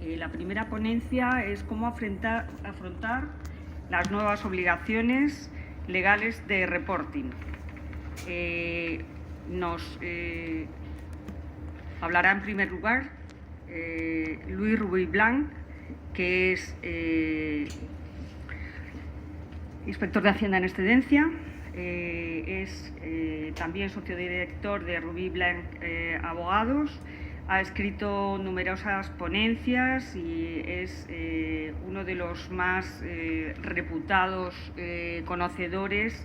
La primera ponencia es cómo afrontar las nuevas obligaciones legales de reporting. Nos hablará en primer lugar Luis Rubí Blanch, que es inspector de Hacienda en excedencia, es también sociodirector de Rubí Blanch Abogados, ha escrito numerosas ponencias y es uno de los más reputados conocedores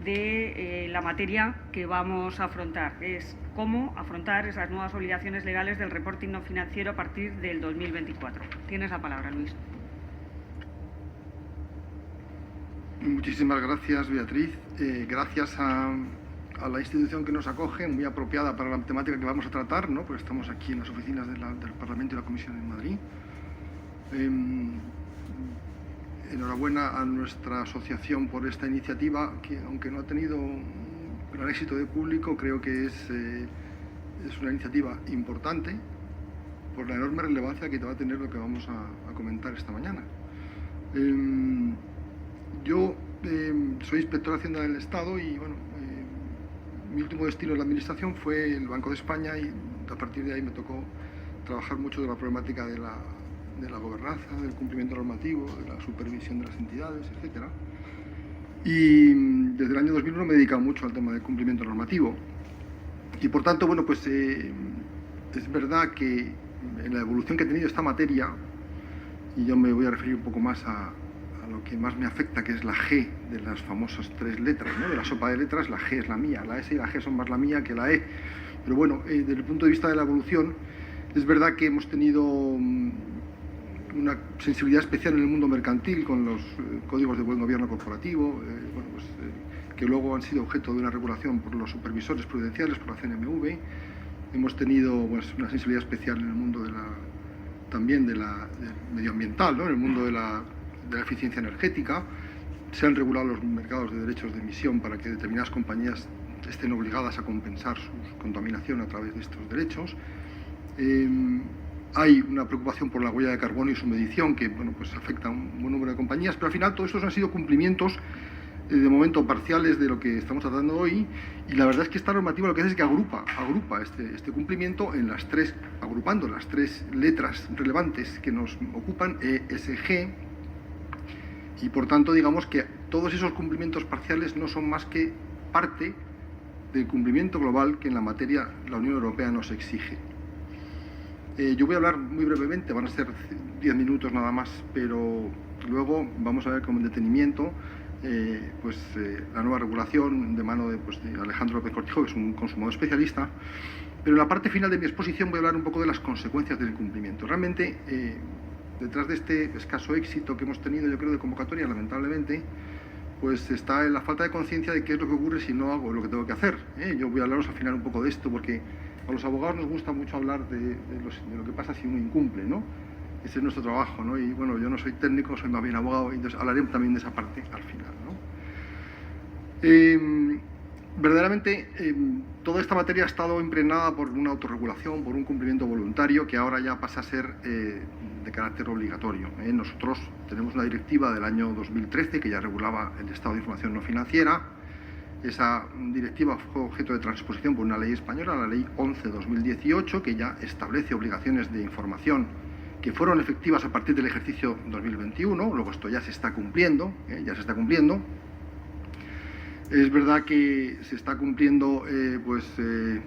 de la materia que vamos a afrontar. Es cómo afrontar esas nuevas obligaciones legales del reporting no financiero a partir del 2024. Tienes la palabra, Luis. Muchísimas gracias, Beatriz. Gracias a la institución que nos acoge, muy apropiada para la temática que vamos a tratar, ¿no? Porque estamos aquí en las oficinas del Parlamento y la Comisión en Madrid. Enhorabuena a nuestra asociación por esta iniciativa, que aunque no ha tenido un gran éxito de público, creo que es una iniciativa importante por la enorme relevancia que va a tener lo que vamos a comentar esta mañana. Yo soy inspector de Hacienda del Estado y, bueno, mi último destino en la Administración fue el Banco de España y a partir de ahí me tocó trabajar mucho de la problemática de la gobernanza, del cumplimiento normativo, de la supervisión de las entidades, etc. Y desde el año 2001 me he dedicado mucho al tema del cumplimiento normativo. Y por tanto, bueno, pues es verdad que en la evolución que ha tenido esta materia, y yo me voy a referir un poco más a lo que más me afecta, que es la G de las famosas 3 letras, ¿no? De la sopa de letras, la G es la mía, la S y la G son más la mía que la E. Pero bueno, desde el punto de vista de la evolución, es verdad que hemos tenido una sensibilidad especial en el mundo mercantil con los códigos de buen gobierno corporativo, que luego han sido objeto de una regulación por los supervisores prudenciales, por la CNMV. Hemos tenido, pues, una sensibilidad especial en el mundo también del medioambiental, ¿no? En el mundo de la eficiencia energética. Se han regulado los mercados de derechos de emisión para que determinadas compañías estén obligadas a compensar su contaminación a través de estos derechos. Hay una preocupación por la huella de carbono y su medición que, bueno, pues afecta a un buen número de compañías, pero al final todos estos han sido cumplimientos de momento parciales de lo que estamos tratando hoy, y la verdad es que esta normativa lo que hace es que agrupa este cumplimiento en agrupando las 3 letras relevantes que nos ocupan, E, S, G. Y por tanto, digamos que todos esos cumplimientos parciales no son más que parte del cumplimiento global que en la materia la Unión Europea nos exige. Yo voy a hablar muy brevemente, van a ser 10 minutos nada más, pero luego vamos a ver con detenimiento la nueva regulación de mano de Alejandro López Cortijo, que es un consumador especialista. Pero en la parte final de mi exposición voy a hablar un poco de las consecuencias del incumplimiento. Realmente, detrás de este escaso éxito que hemos tenido, yo creo, de convocatoria, lamentablemente, pues está en la falta de conciencia de qué es lo que ocurre si no hago lo que tengo que hacer. Yo voy a hablaros al final un poco de esto, porque a los abogados nos gusta mucho hablar de lo que pasa si uno incumple, ¿no? Ese es nuestro trabajo, ¿no? Y bueno, yo no soy técnico, soy más bien abogado, y entonces hablaré también de esa parte al final, ¿no? Verdaderamente, toda esta materia ha estado impregnada por una autorregulación, por un cumplimiento voluntario que ahora ya pasa a ser de carácter obligatorio. Nosotros tenemos una directiva del año 2013 que ya regulaba el estado de información no financiera. Esa directiva fue objeto de transposición por una ley española, la Ley 11/2018, que ya establece obligaciones de información que fueron efectivas a partir del ejercicio 2021. Luego esto ya se está cumpliendo, Es verdad que se está cumpliendo de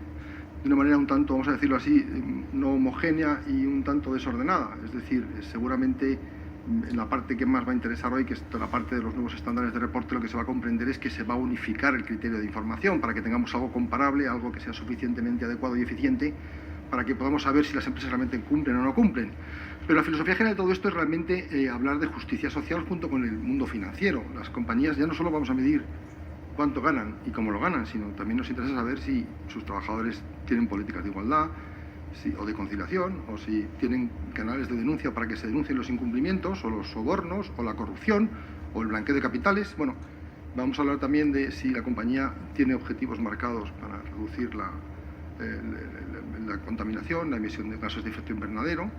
una manera un tanto, vamos a decirlo así, no homogénea y un tanto desordenada. Es decir, seguramente en la parte que más va a interesar hoy, que es la parte de los nuevos estándares de reporte, lo que se va a comprender es que se va a unificar el criterio de información para que tengamos algo comparable, algo que sea suficientemente adecuado y eficiente para que podamos saber si las empresas realmente cumplen o no cumplen. Pero la filosofía general de todo esto es realmente hablar de justicia social junto con el mundo financiero. Las compañías ya no solo vamos a medir cuánto ganan y cómo lo ganan, sino también nos interesa saber si sus trabajadores tienen políticas de igualdad o de conciliación, o si tienen canales de denuncia para que se denuncien los incumplimientos, o los sobornos, o la corrupción, o el blanqueo de capitales. Bueno, vamos a hablar también de si la compañía tiene objetivos marcados para reducir la contaminación, la emisión de gases de efecto invernadero,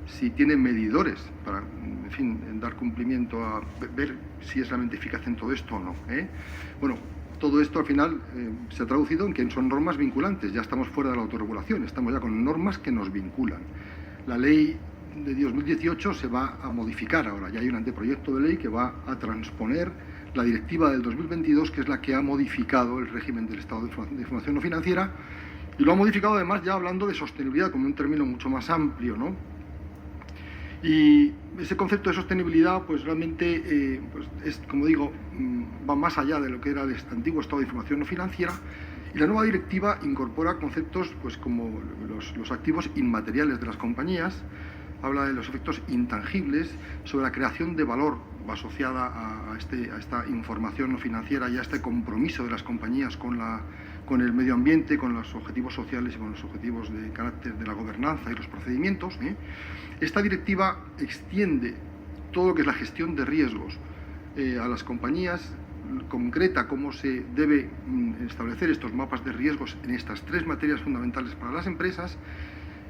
si tiene medidores para, en fin, dar cumplimiento a ver si es realmente eficaz en todo esto o no. Bueno, todo esto al final se ha traducido en que son normas vinculantes. Ya estamos fuera de la autorregulación, estamos ya con normas que nos vinculan. La ley de 2018 se va a modificar ahora, ya hay un anteproyecto de ley que va a transponer la directiva del 2022, que es la que ha modificado el régimen del Estado de Información No Financiera, y lo ha modificado además ya hablando de sostenibilidad como un término mucho más amplio, ¿no? Y ese concepto de sostenibilidad, pues realmente, pues es, como digo, va más allá de lo que era el antiguo Estado de Información No Financiera, y la nueva directiva incorpora conceptos pues como los activos inmateriales de las compañías, habla de los efectos intangibles, sobre la creación de valor asociada a esta información no financiera y a este compromiso de las compañías con el medio ambiente, con los objetivos sociales y con los objetivos de carácter de la gobernanza y los procedimientos. Esta directiva extiende todo lo que es la gestión de riesgos a las compañías, concreta cómo se debe establecer estos mapas de riesgos en estas tres materias fundamentales para las empresas.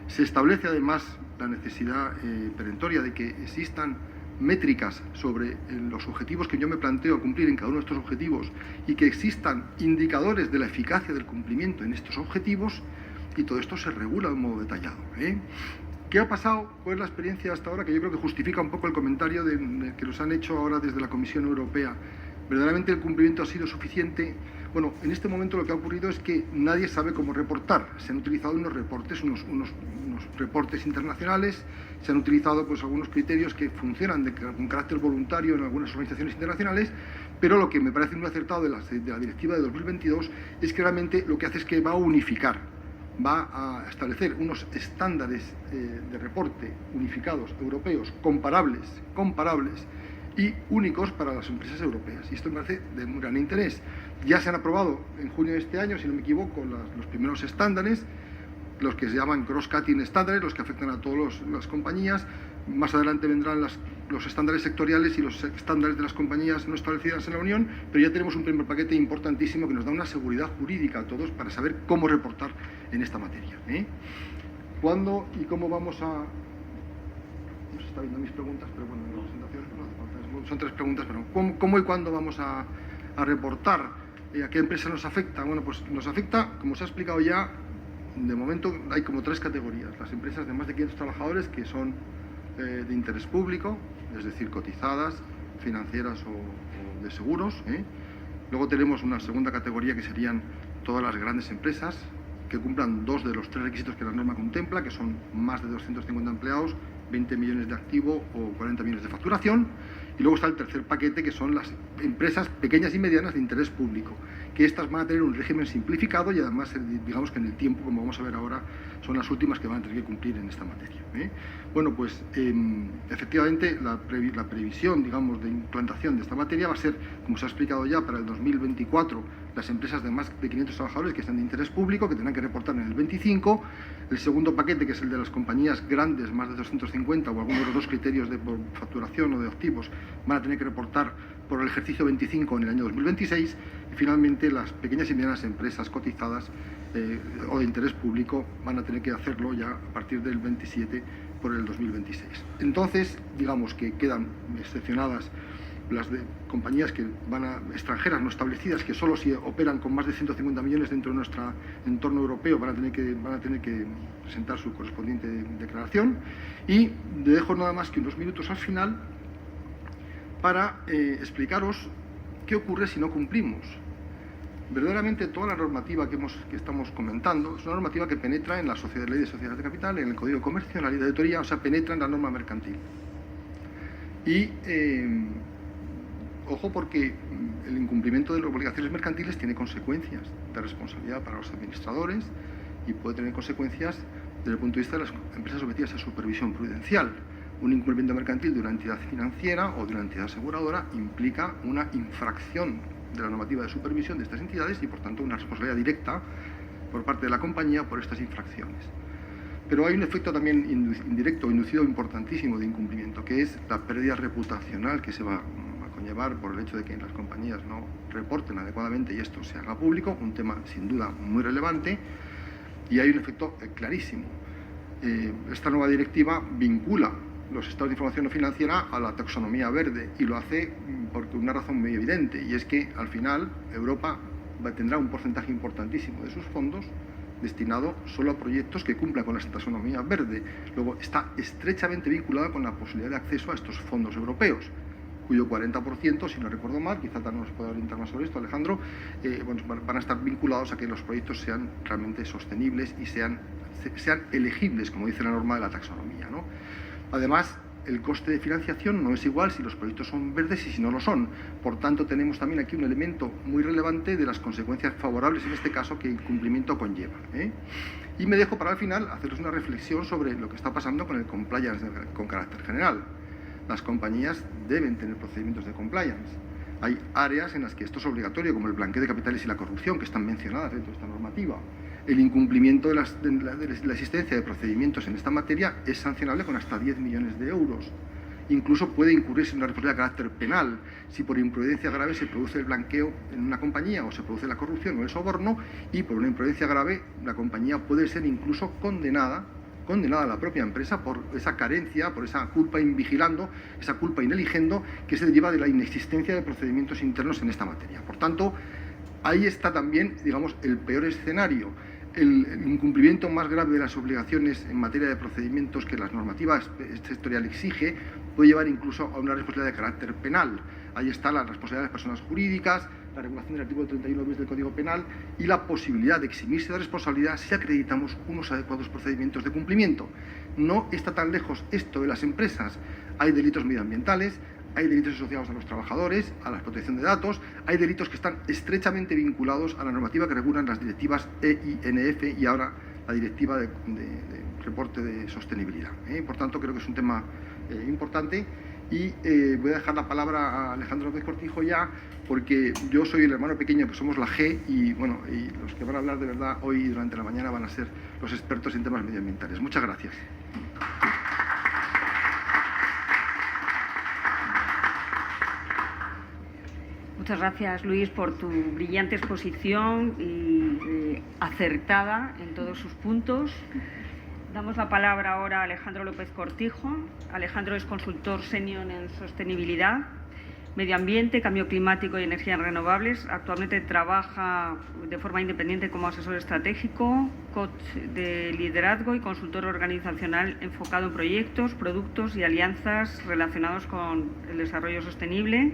Se establece además la necesidad perentoria de que existan métricas sobre los objetivos que yo me planteo cumplir en cada uno de estos objetivos y que existan indicadores de la eficacia del cumplimiento en estos objetivos, y todo esto se regula de un modo detallado. ¿Qué ha pasado? ¿Cuál es la experiencia hasta ahora? Que yo creo que justifica un poco el comentario que nos han hecho ahora desde la Comisión Europea. ¿Verdaderamente el cumplimiento ha sido suficiente? Bueno, en este momento lo que ha ocurrido es que nadie sabe cómo reportar. Se han utilizado unos reportes, unos reportes internacionales, se han utilizado pues algunos criterios que funcionan con carácter voluntario en algunas organizaciones internacionales, pero lo que me parece muy acertado de la directiva de 2022 es que realmente lo que hace es que va a unificar, va a establecer unos estándares de reporte unificados, europeos, comparables y únicos para las empresas europeas. Y esto me parece de un gran interés. Ya se han aprobado en junio de este año, si no me equivoco, los primeros estándares, los que se llaman cross-cutting estándares, los que afectan a todas las compañías. Más adelante vendrán los estándares sectoriales y los estándares de las compañías no establecidas en la Unión, pero ya tenemos un primer paquete importantísimo que nos da una seguridad jurídica a todos para saber cómo reportar en esta materia. ¿Cuándo y cómo vamos a...? No se está viendo mis preguntas, pero bueno, en la presentación no hace falta. Son tres preguntas, pero ¿cómo y cuándo vamos a reportar? ¿A qué empresa nos afecta? Bueno, pues nos afecta, como se ha explicado ya, de momento hay como tres categorías. Las empresas de más de 500 trabajadores que son de interés público, es decir, cotizadas, financieras o de seguros. Luego tenemos una segunda categoría que serían todas las grandes empresas que cumplan dos de los tres requisitos que la norma contempla, que son más de 250 empleados, 20 millones de activo o 40 millones de facturación. Y luego está el tercer paquete, que son las empresas pequeñas y medianas de interés público, que estas van a tener un régimen simplificado y además, digamos que en el tiempo, como vamos a ver ahora, son las últimas que van a tener que cumplir en esta materia. Bueno, pues efectivamente la previsión, digamos, de implantación de esta materia va a ser, como se ha explicado ya, para el 2024, las empresas de más de 500 trabajadores que están de interés público, que tendrán que reportar en el 25. El segundo paquete, que es el de las compañías grandes, más de 250, o algunos de los dos criterios de facturación o de activos, van a tener que reportar por el ejercicio 25 en el año 2026. Y finalmente las pequeñas y medianas empresas cotizadas o de interés público van a tener que hacerlo ya a partir del 27 por el 2026. Entonces, digamos que quedan excepcionadas las de compañías que extranjeras no establecidas, que solo si operan con más de 150 millones dentro de nuestro entorno europeo van a tener que presentar su correspondiente declaración. Y le dejo nada más que unos minutos al final para explicaros qué ocurre si no cumplimos. Verdaderamente toda la normativa que estamos comentando es una normativa que penetra en la ley de sociedades de capital, en el Código de Comercio, en la ley de auditoría, o sea, penetra en la norma mercantil. Y ojo, porque el incumplimiento de las obligaciones mercantiles tiene consecuencias de responsabilidad para los administradores y puede tener consecuencias desde el punto de vista de las empresas sometidas a supervisión prudencial. Un incumplimiento mercantil de una entidad financiera o de una entidad aseguradora implica una infracción de la normativa de supervisión de estas entidades y, por tanto, una responsabilidad directa por parte de la compañía por estas infracciones. Pero hay un efecto también indirecto, inducido importantísimo de incumplimiento, que es la pérdida reputacional que se va a conllevar por el hecho de que las compañías no reporten adecuadamente y esto se haga público, un tema sin duda muy relevante, y hay un efecto clarísimo. Esta nueva directiva vincula los estados de información no financiera a la taxonomía verde y lo hace por una razón muy evidente, y es que al final Europa tendrá un porcentaje importantísimo de sus fondos destinado solo a proyectos que cumplan con la taxonomía verde. Luego está estrechamente vinculada con la posibilidad de acceso a estos fondos europeos, cuyo 40%, si no recuerdo mal, quizá también nos puede orientar más sobre esto Alejandro, bueno, van a estar vinculados a que los proyectos sean realmente sostenibles y sean elegibles, como dice la norma de la taxonomía, ¿no? Además, el coste de financiación no es igual si los proyectos son verdes y si no lo son. Por tanto, tenemos también aquí un elemento muy relevante de las consecuencias favorables, en este caso, que el cumplimiento conlleva, ¿eh? Y me dejo para el final hacerles una reflexión sobre lo que está pasando con el compliance con carácter general. Las compañías deben tener procedimientos de compliance. Hay áreas en las que esto es obligatorio, como el blanqueo de capitales y la corrupción, que están mencionadas dentro de esta normativa. El incumplimiento de la existencia de procedimientos en esta materia es sancionable con hasta 10 millones de euros. Incluso puede incurrirse en una responsabilidad de carácter penal si por imprudencia grave se produce el blanqueo en una compañía o se produce la corrupción o el soborno, y por una imprudencia grave la compañía puede ser incluso condenada a la propia empresa por esa carencia, por esa culpa invigilando, esa culpa ineligiendo que se deriva de la inexistencia de procedimientos internos en esta materia. Por tanto, ahí está también, digamos, el peor escenario. El incumplimiento más grave de las obligaciones en materia de procedimientos que la normativa sectorial exige puede llevar incluso a una responsabilidad de carácter penal. Ahí está la responsabilidad de las personas jurídicas, la regulación del artículo 31 bis del Código Penal y la posibilidad de eximirse de responsabilidad si acreditamos unos adecuados procedimientos de cumplimiento. No está tan lejos esto de las empresas. Hay delitos medioambientales, hay delitos asociados a los trabajadores, a la protección de datos, hay delitos que están estrechamente vinculados a la normativa que regulan las directivas EINF y ahora la directiva de reporte de sostenibilidad. Por tanto, creo que es un tema importante y voy a dejar la palabra a Alejandro López Cortijo ya, porque yo soy el hermano pequeño que somos la G y, bueno, y los que van a hablar de verdad hoy y durante la mañana van a ser los expertos en temas medioambientales. Muchas gracias. Muchas gracias, Luis, por tu brillante exposición y acertada en todos sus puntos. Damos la palabra ahora a Alejandro López Cortijo. Alejandro es consultor senior en sostenibilidad, medio ambiente, cambio climático y energías renovables. Actualmente trabaja de forma independiente como asesor estratégico, coach de liderazgo y consultor organizacional enfocado en proyectos, productos y alianzas relacionados con el desarrollo sostenible.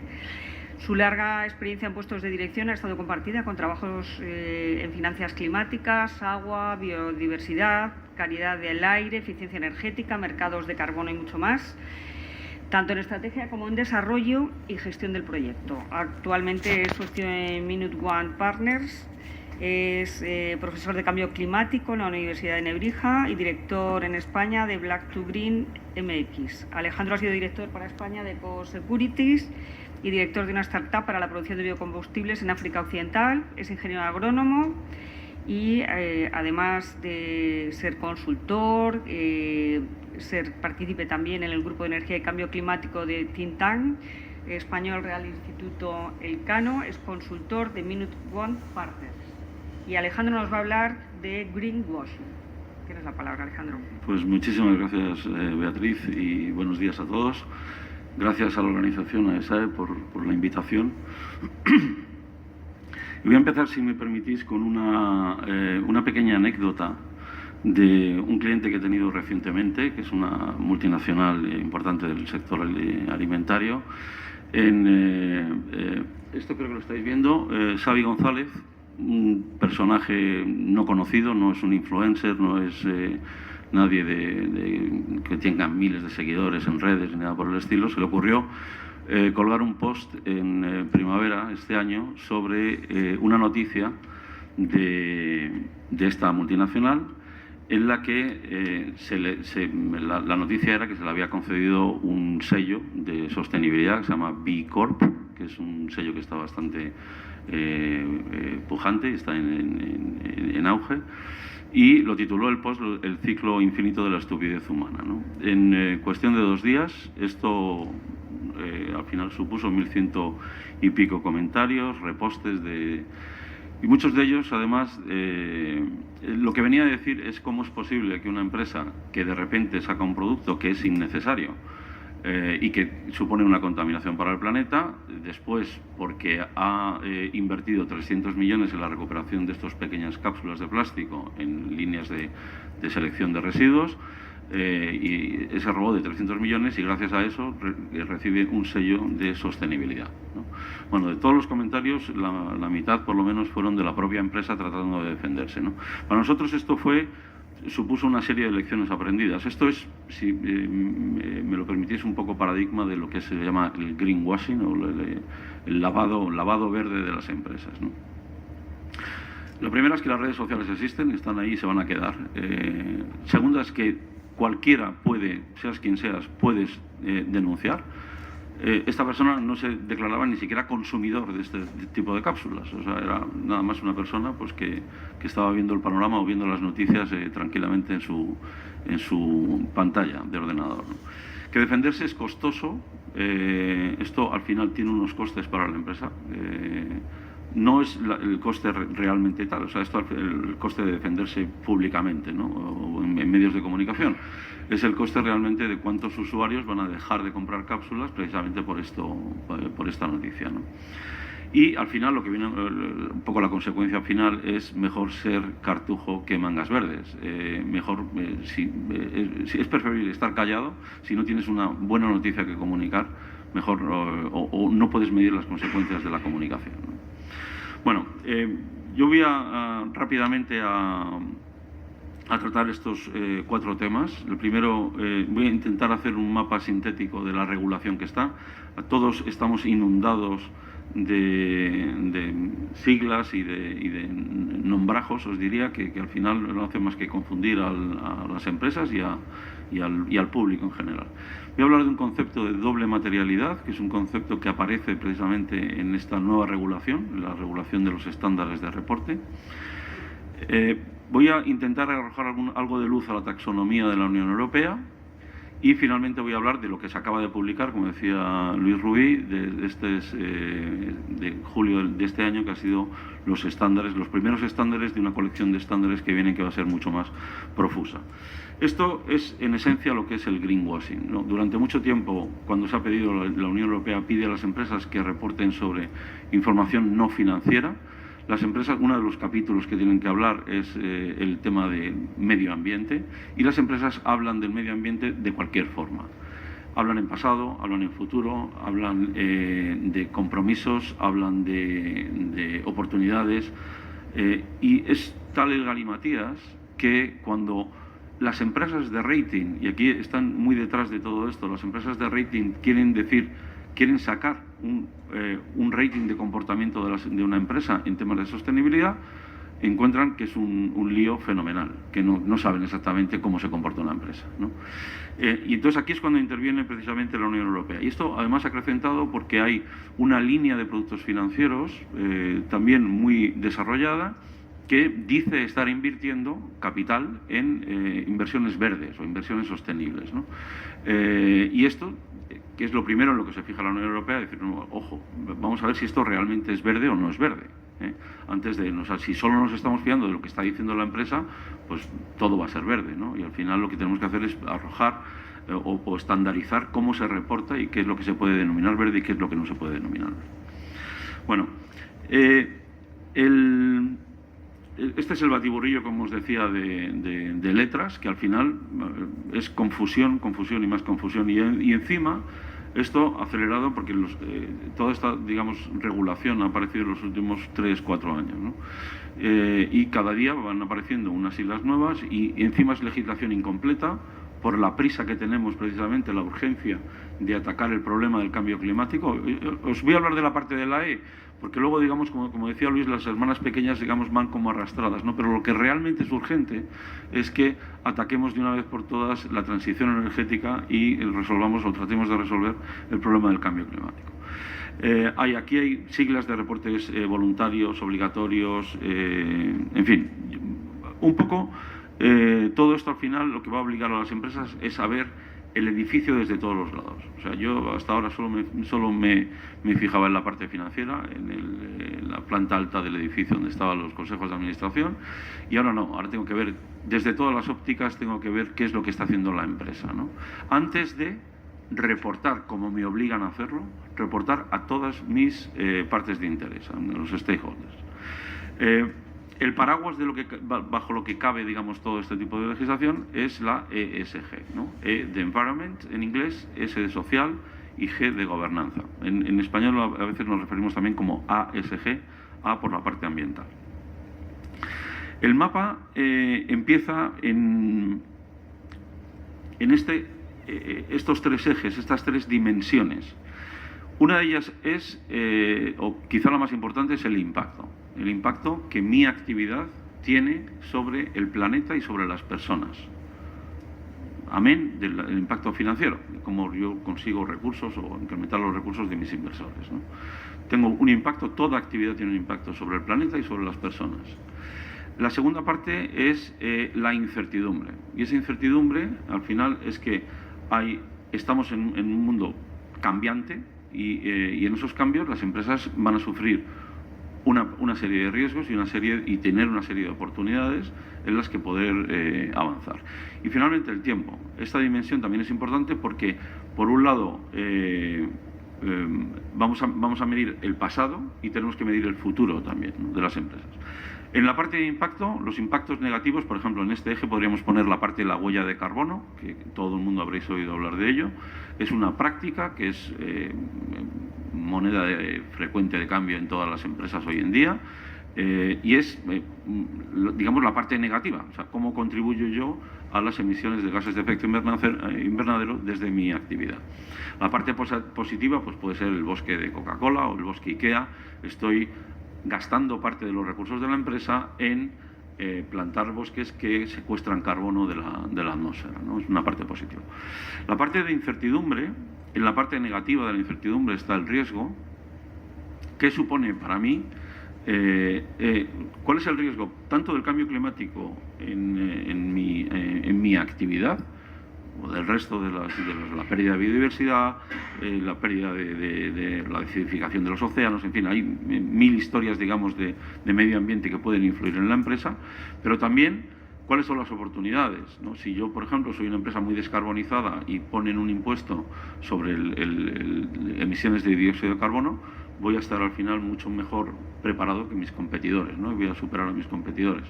Su larga experiencia en puestos de dirección ha estado compartida con trabajos en finanzas climáticas, agua, biodiversidad, calidad del aire, eficiencia energética, mercados de carbono y mucho más, tanto en estrategia como en desarrollo y gestión del proyecto. Actualmente es socio en Minute One Partners, es profesor de cambio climático en la Universidad de Nebrija y director en España de Black to Green MX. Alejandro ha sido director para España de Ecosecurities y director de una startup para la producción de biocombustibles en África Occidental. Es ingeniero agrónomo y además de ser consultor, ser partícipe también en el Grupo de Energía y Cambio Climático de Think Tank Español Real Instituto Elcano, es consultor de Minute One Partners. Y Alejandro nos va a hablar de greenwashing. Tienes la palabra, Alejandro. Pues muchísimas gracias, Beatriz, y buenos días a todos. Gracias a la organización, a ESAE, por la invitación. Y voy a empezar, si me permitís, con una pequeña anécdota de un cliente que he tenido recientemente, que es una multinacional importante del sector alimentario. Esto creo que lo estáis viendo, Xavi González, un personaje no conocido, no es un influencer, no es nadie que tenga miles de seguidores en redes ni nada por el estilo. Se le ocurrió colgar un post en primavera este año sobre una noticia de esta multinacional en la que la noticia era que se le había concedido un sello de sostenibilidad que se llama B Corp, que es un sello que está bastante pujante y está en auge. Y lo tituló el post El ciclo infinito de la estupidez humana, ¿no? En cuestión de 2 días, esto al final supuso 1100 y pico comentarios, repostes de Y muchos de ellos, además, lo que venía a decir es cómo es posible que una empresa que de repente saca un producto que es innecesario y que supone una contaminación para el planeta, después, porque ha invertido 300 millones en la recuperación de estas pequeñas cápsulas de plástico en líneas de selección de residuos, y ese robó de 300 millones y gracias a eso recibe un sello de sostenibilidad, ¿no? Bueno, de todos los comentarios, la mitad por lo menos fueron de la propia empresa tratando de defenderse, ¿no? Para nosotros esto supuso una serie de lecciones aprendidas. Esto es, si me lo permitís, un poco paradigma de lo que se llama el greenwashing o el lavado verde de las empresas, ¿no? La primera es que las redes sociales existen, están ahí y se van a quedar. Segunda es que cualquiera puede, seas quien seas, puedes denunciar. Esta persona no se declaraba ni siquiera consumidor de este tipo de cápsulas, o sea, era nada más una persona pues que estaba viendo el panorama o viendo las noticias tranquilamente en su pantalla de ordenador, ¿no? Que defenderse es costoso, esto al final tiene unos costes para la empresa. No es el coste realmente tal, o sea, esto el coste de defenderse públicamente, ¿no? O en medios de comunicación. Es el coste realmente de cuántos usuarios van a dejar de comprar cápsulas precisamente por esta noticia, ¿no? Y al final lo que viene, un poco la consecuencia final es mejor ser cartujo que mangas verdes. Es preferible estar callado si no tienes una buena noticia que comunicar, mejor o no puedes medir las consecuencias de la comunicación, ¿no? Bueno, yo voy rápidamente a tratar estos 4 temas. El primero, voy a intentar hacer un mapa sintético de la regulación que está. Todos estamos inundados de siglas y de nombrajos, os diría, que al final no hace más que confundir a las empresas y al público en general. Voy a hablar de un concepto de doble materialidad, que es un concepto que aparece precisamente en esta nueva regulación, la regulación de los estándares de reporte. Voy a intentar arrojar algo de luz a la taxonomía de la Unión Europea y finalmente voy a hablar de lo que se acaba de publicar, como decía Luis Rubí, de julio de este año, que ha sido los primeros estándares de una colección de estándares que vienen, que va a ser mucho más profusa. Esto es en esencia lo que es el greenwashing, ¿no? Durante mucho tiempo, cuando se ha pedido, la Unión Europea pide a las empresas que reporten sobre información no financiera. Las empresas, uno de los capítulos que tienen que hablar es el tema de medio ambiente, y las empresas hablan del medio ambiente de cualquier forma. Hablan en pasado, hablan en futuro, hablan de compromisos, hablan de oportunidades, y es tal el galimatías que cuando las empresas de rating, y aquí están muy detrás de todo esto, las empresas de rating quieren sacar un rating de comportamiento de una empresa en temas de sostenibilidad, encuentran que es un lío fenomenal, que no saben exactamente cómo se comporta una empresa, ¿no? Y entonces aquí es cuando interviene precisamente la Unión Europea. Y esto además ha acrecentado porque hay una línea de productos financieros también muy desarrollada, que dice estar invirtiendo capital en inversiones verdes o inversiones sostenibles, ¿no? Y esto, que es lo primero en lo que se fija la Unión Europea, decir, no, ojo, vamos a ver si esto realmente es verde o no es verde, ¿eh? Antes de, o sea, si solo nos estamos fiando de lo que está diciendo la empresa, pues todo va a ser verde, ¿no? Y al final lo que tenemos que hacer es arrojar o estandarizar cómo se reporta y qué es lo que se puede denominar verde y qué es lo que no se puede denominar verde. Bueno, este es el batiburrillo, como os decía, de letras, que al final es confusión y más confusión. Y encima, esto acelerado porque toda esta, digamos, regulación ha aparecido en los últimos 3-4 años, ¿no? Y cada día van apareciendo unas siglas nuevas y encima es legislación incompleta por la prisa que tenemos, precisamente la urgencia de atacar el problema del cambio climático. Os voy a hablar de la parte de la E, porque luego, digamos, como decía Luis, las hermanas pequeñas, digamos, van como arrastradas, ¿no? Pero lo que realmente es urgente es que ataquemos de una vez por todas la transición energética y tratemos de resolver el problema del cambio climático. Aquí hay siglas de reportes voluntarios, obligatorios, en fin, un poco todo esto al final lo que va a obligar a las empresas es saber el edificio desde todos los lados. O sea, yo hasta ahora solo me fijaba en la parte financiera, en la planta alta del edificio donde estaban los consejos de administración, y ahora no, ahora tengo que ver, desde todas las ópticas, tengo que ver qué es lo que está haciendo la empresa, ¿no? Antes de reportar, como me obligan a hacerlo, reportar a todas mis partes de interés, a los stakeholders. El paraguas de bajo lo que cabe, digamos, todo este tipo de legislación es la ESG, ¿no? E de Environment en inglés, S de social y G de gobernanza. En español a veces nos referimos también como ASG, A por la parte ambiental. El mapa empieza en estos tres ejes, estas tres dimensiones. Una de ellas es, o quizá la más importante, es el impacto. El impacto que mi actividad tiene sobre el planeta y sobre las personas. Amén del impacto financiero, cómo yo consigo recursos o incrementar los recursos de mis inversores, ¿no? Tengo un impacto, toda actividad tiene un impacto sobre el planeta y sobre las personas. La segunda parte es la incertidumbre. Y esa incertidumbre, al final, es que estamos en un mundo cambiante y en esos cambios las empresas van a sufrir una serie de riesgos y tener una serie de oportunidades en las que poder avanzar. Y finalmente el tiempo. Esta dimensión también es importante porque, por un lado, vamos a medir el pasado y tenemos que medir el futuro también, ¿no?, de las empresas. En la parte de impacto, los impactos negativos, por ejemplo, en este eje podríamos poner la parte de la huella de carbono, que todo el mundo habréis oído hablar de ello. Es una práctica que es moneda frecuente de cambio en todas las empresas hoy en día, y es, digamos, la parte negativa, o sea, cómo contribuyo yo a las emisiones de gases de efecto invernadero desde mi actividad. La parte positiva pues puede ser el bosque de Coca-Cola o el bosque IKEA. Estoy gastando parte de los recursos de la empresa en plantar bosques que secuestran carbono de la atmósfera, ¿no? Es una parte positiva. La parte de incertidumbre, en la parte negativa de la incertidumbre está el riesgo. ¿Qué supone para mí? ¿Cuál es el riesgo tanto del cambio climático en mi actividad, o del resto de la pérdida de biodiversidad, la pérdida de la acidificación de los océanos? En fin, hay mil historias, digamos, de medio ambiente que pueden influir en la empresa, pero también cuáles son las oportunidades, ¿no? Si yo, por ejemplo, soy una empresa muy descarbonizada y ponen un impuesto sobre emisiones de dióxido de carbono, voy a estar al final mucho mejor preparado que mis competidores, ¿no? Y voy a superar a mis competidores.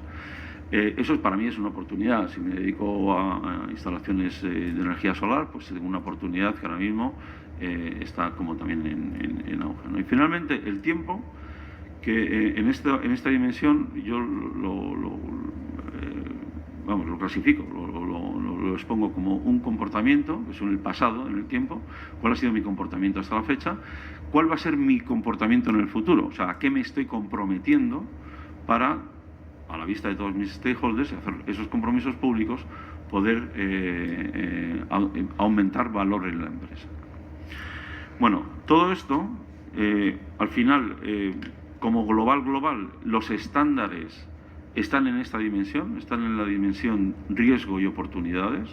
Eso para mí es una oportunidad. Si me dedico a instalaciones de energía solar, pues tengo una oportunidad que ahora mismo está como también en auge, ¿no? Y finalmente el tiempo, que en esta dimensión yo lo clasifico, lo expongo como un comportamiento, que es en el pasado, en el tiempo. ¿Cuál ha sido mi comportamiento hasta la fecha? ¿Cuál va a ser mi comportamiento en el futuro? O sea, ¿a qué me estoy comprometiendo para, a la vista de todos mis stakeholders, hacer esos compromisos públicos, poder aumentar valor en la empresa? Bueno, todo esto, al final, como global, los estándares están en esta dimensión, están en la dimensión riesgo y oportunidades,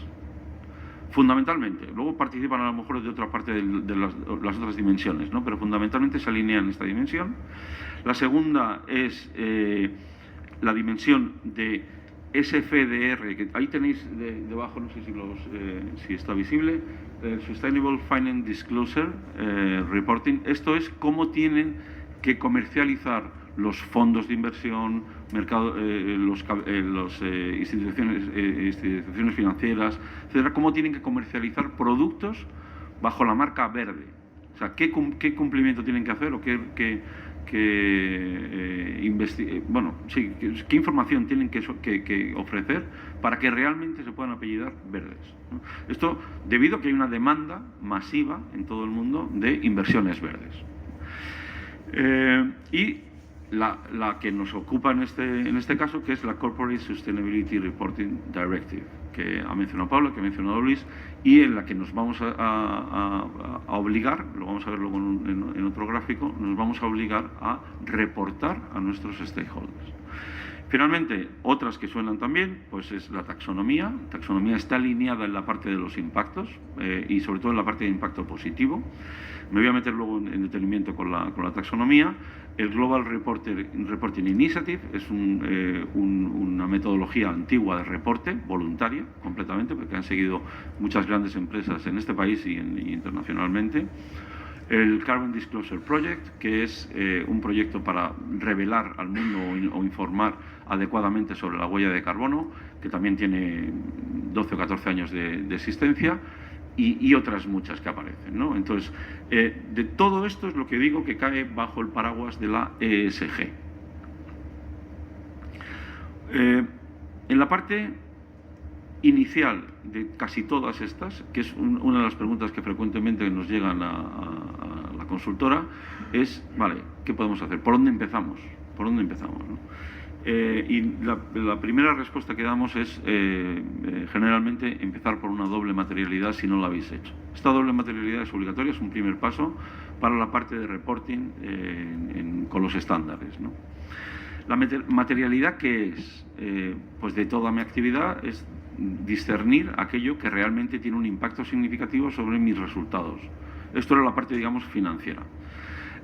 fundamentalmente. Luego participan a lo mejor de otra parte de las otras dimensiones, ¿no? Pero fundamentalmente se alinean en esta dimensión. La segunda es la dimensión de SFDR, que ahí tenéis debajo, no sé si está visible, Sustainable Finance Disclosure Reporting. Esto es cómo tienen que comercializar los fondos de inversión, instituciones financieras, etcétera, cómo tienen que comercializar productos bajo la marca verde. O sea, qué cumplimiento tienen que hacer o qué información tienen que ofrecer para que realmente se puedan apellidar verdes, ¿no? Esto debido a que hay una demanda masiva en todo el mundo de inversiones verdes. Y la que nos ocupa en este caso, que es la Corporate Sustainability Reporting Directive, que ha mencionado Pablo, que ha mencionado Luis, y en la que nos vamos a obligar, lo vamos a ver luego en otro gráfico, nos vamos a obligar a reportar a nuestros stakeholders. Finalmente, otras que suenan también, pues es la taxonomía. La taxonomía está alineada en la parte de los impactos y sobre todo en la parte de impacto positivo. Me voy a meter luego en detenimiento con la taxonomía. El Global Reporting Initiative es una metodología antigua de reporte, voluntaria, completamente, porque han seguido muchas grandes empresas en este país y internacionalmente. El Carbon Disclosure Project, que es un proyecto para revelar al mundo o informar adecuadamente sobre la huella de carbono, que también tiene 12 o 14 años de existencia, y otras muchas que aparecen, ¿no? Entonces, de todo esto es lo que digo que cae bajo el paraguas de la ESG. En la parte inicial de casi todas estas, que es una de las preguntas que frecuentemente nos llegan a la consultora, es, vale, ¿qué podemos hacer? ¿Por dónde empezamos? ¿Por dónde empezamos, no? Y la primera respuesta que damos es generalmente empezar por una doble materialidad si no lo habéis hecho. Esta doble materialidad es obligatoria, es un primer paso para la parte de reporting con los estándares, ¿no? La materialidad, ¿qué es? Pues de toda mi actividad es discernir aquello que realmente tiene un impacto significativo sobre mis resultados. Esto era la parte, digamos, financiera.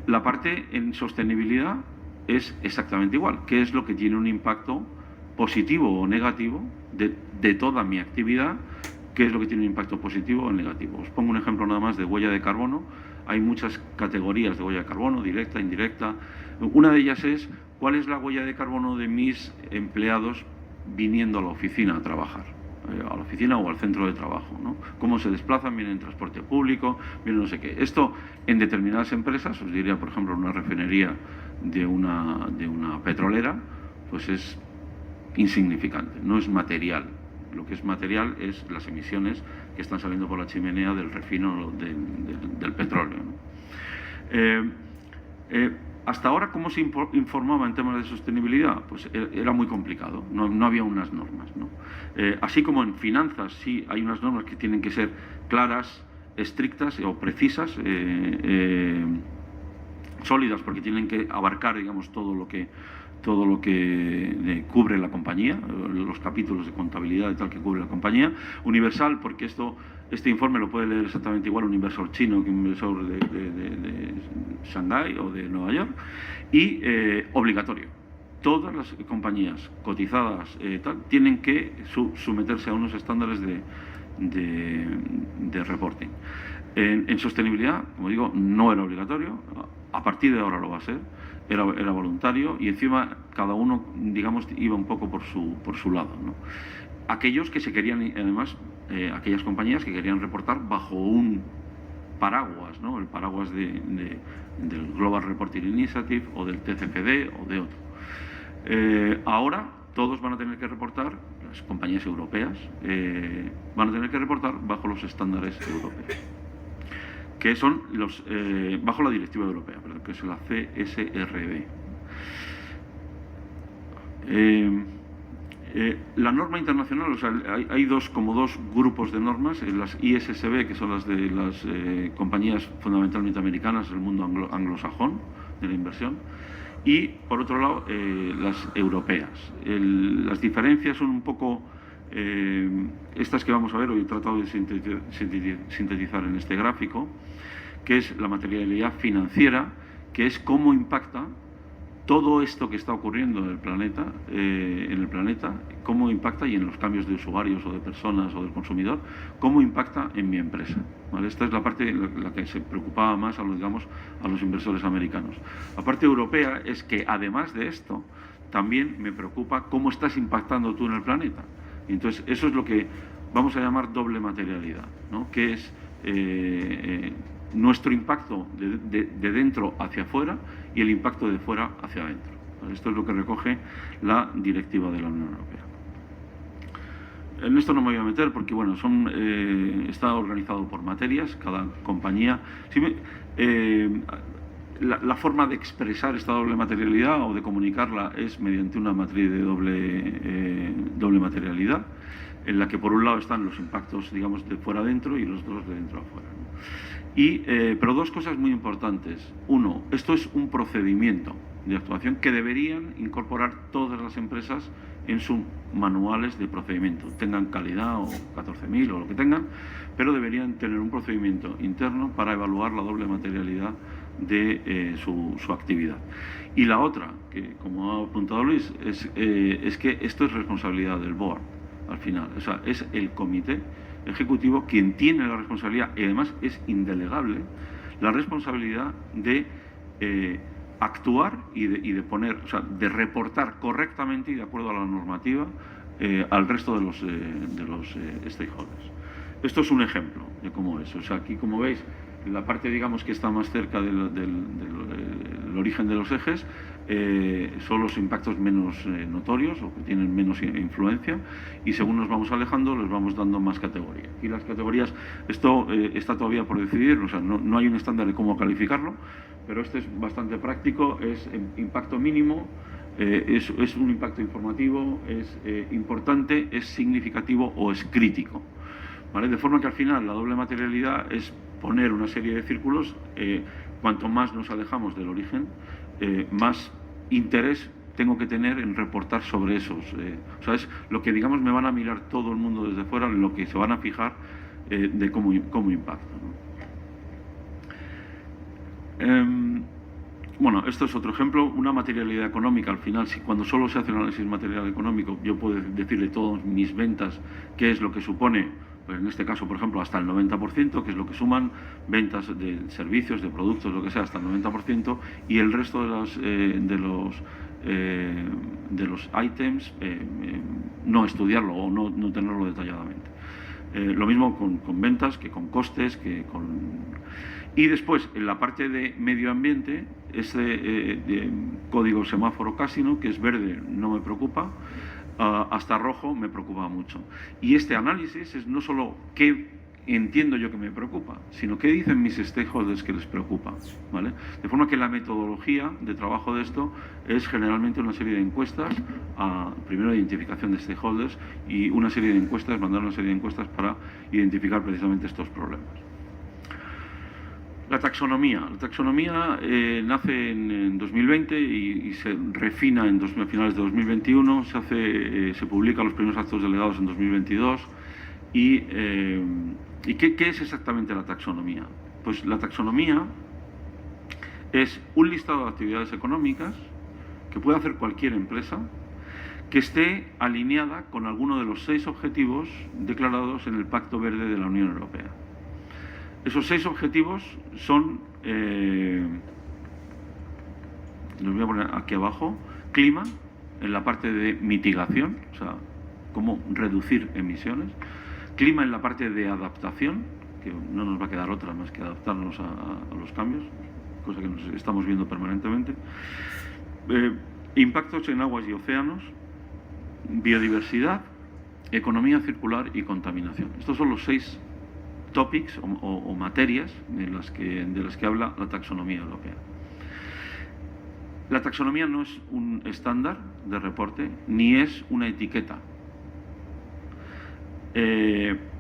La parte en sostenibilidad es exactamente igual. ¿Qué es lo que tiene un impacto positivo o negativo de toda mi actividad? ¿Qué es lo que tiene un impacto positivo o negativo? Os pongo un ejemplo nada más de huella de carbono. Hay muchas categorías de huella de carbono, directa, indirecta. Una de ellas es cuál es la huella de carbono de mis empleados viniendo a la oficina a trabajar, a la oficina o al centro de trabajo, ¿no? Cómo se desplazan, vienen en transporte público, vienen no sé qué. Esto en determinadas empresas, os diría por ejemplo una refinería de una petrolera, pues es insignificante, no es material. Lo que es material es las emisiones que están saliendo por la chimenea del refino del petróleo, ¿no? Hasta ahora, ¿cómo se informaba en temas de sostenibilidad? Pues era muy complicado, no había unas normas, ¿no? Así como en finanzas sí hay unas normas que tienen que ser claras, estrictas o precisas, sólidas, porque tienen que abarcar, digamos, todo lo que cubre la compañía, los capítulos de contabilidad y tal que cubre la compañía. Universal, porque este informe lo puede leer exactamente igual un inversor chino que un inversor de Shanghái o de Nueva York. Y obligatorio. Todas las compañías cotizadas tal tienen que someterse a unos estándares de reporting. En sostenibilidad, como digo, no era obligatorio. A partir de ahora lo va a ser. Era voluntario y encima cada uno, digamos, iba un poco por su lado, ¿no? Aquellos que se querían, además, aquellas compañías que querían reportar bajo un paraguas, ¿no? El paraguas del Global Reporting Initiative o del TCFD o de otro. Ahora todos van a tener que reportar, las compañías europeas van a tener que reportar bajo los estándares europeos, que son bajo la directiva europea, perdón, que es la CSRD. La norma internacional, o sea, hay dos grupos de normas, las ISSB, que son las de las compañías fundamentalmente americanas del mundo anglosajón de la inversión, y por otro lado las europeas. Las diferencias son un poco estas que vamos a ver, hoy he tratado de sintetizar en este gráfico, que es la materialidad financiera, que es cómo impacta todo esto que está ocurriendo en el planeta, cómo impacta, y en los cambios de usuarios o de personas o del consumidor, cómo impacta en mi empresa, ¿vale? Esta es la parte la que se preocupaba más a los inversores americanos. La parte europea es que además de esto, también me preocupa cómo estás impactando tú en el planeta. Entonces, eso es lo que vamos a llamar doble materialidad, ¿no? Que es nuestro impacto de dentro hacia afuera y el impacto de fuera hacia adentro. Esto es lo que recoge la directiva de la Unión Europea. En esto no me voy a meter porque, bueno, está organizado por materias, cada compañía. La forma de expresar esta doble materialidad o de comunicarla es mediante una matriz de doble materialidad, en la que por un lado están los impactos, digamos, de fuera adentro y los otros de dentro a fuera, ¿no? Pero dos cosas muy importantes. Uno, esto es un procedimiento, de actuación que deberían incorporar todas las empresas en sus manuales de procedimiento, tengan calidad o 14.000 o lo que tengan, pero deberían tener un procedimiento interno para evaluar la doble materialidad de su actividad. Y la otra, que como ha apuntado Luis, es que esto es responsabilidad del board, al final. O sea, es el comité ejecutivo quien tiene la responsabilidad, y además es indelegable, la responsabilidad de actuar y de poner, o sea, de reportar correctamente y de acuerdo a la normativa al resto de los stakeholders. Esto es un ejemplo de cómo es. O sea, aquí, como veis, la parte, digamos, que está más cerca del origen de los ejes son los impactos menos notorios o que tienen menos influencia, y según nos vamos alejando les vamos dando más categoría. Y las categorías, esto está todavía por decidir, o sea, no hay un estándar de cómo calificarlo, pero este es bastante práctico, es impacto mínimo, es un impacto informativo, es importante, es significativo o es crítico, ¿vale? De forma que al final la doble materialidad es poner una serie de círculos, cuanto más nos alejamos del origen, más interés tengo que tener en reportar sobre esos. O sea, es lo que, digamos, me van a mirar todo el mundo desde fuera, lo que se van a fijar de cómo impacta, ¿no? Bueno, esto es otro ejemplo, una materialidad económica. Al final, cuando solo se hace el análisis material económico, yo puedo decirle todas mis ventas qué es lo que supone, pues en este caso, por ejemplo, hasta el 90%, que es lo que suman ventas de servicios, de productos, lo que sea, hasta el 90%, y el resto de los ítems no estudiarlo o no tenerlo detalladamente. Lo mismo con ventas, que con costes, que con... Y después, en la parte de medio ambiente, ese código semáforo Casino, que es verde, no me preocupa, hasta rojo me preocupa mucho. Y este análisis es no solo qué entiendo yo que me preocupa, sino qué dicen mis stakeholders que les preocupa, ¿vale? De forma que la metodología de trabajo de esto es generalmente una serie de encuestas, primero de identificación de stakeholders, y una serie de encuestas, mandar una serie de encuestas para identificar precisamente estos problemas. La taxonomía. La taxonomía nace en 2020 y se refina a finales de 2021, se publican los primeros actos delegados en 2022. ¿Y qué es exactamente la taxonomía? Pues la taxonomía es un listado de actividades económicas que puede hacer cualquier empresa que esté alineada con alguno de los 6 objetivos declarados en el Pacto Verde de la Unión Europea. Esos 6 objetivos son, los voy a poner aquí abajo, clima, en la parte de mitigación, o sea, cómo reducir emisiones, clima en la parte de adaptación, que no nos va a quedar otra más que adaptarnos a los cambios, cosa que nos estamos viendo permanentemente, impactos en aguas y océanos, biodiversidad, economía circular y contaminación. Estos son los 6 topics o materias de las que habla la taxonomía europea. La taxonomía no es un estándar de reporte, ni es una etiqueta.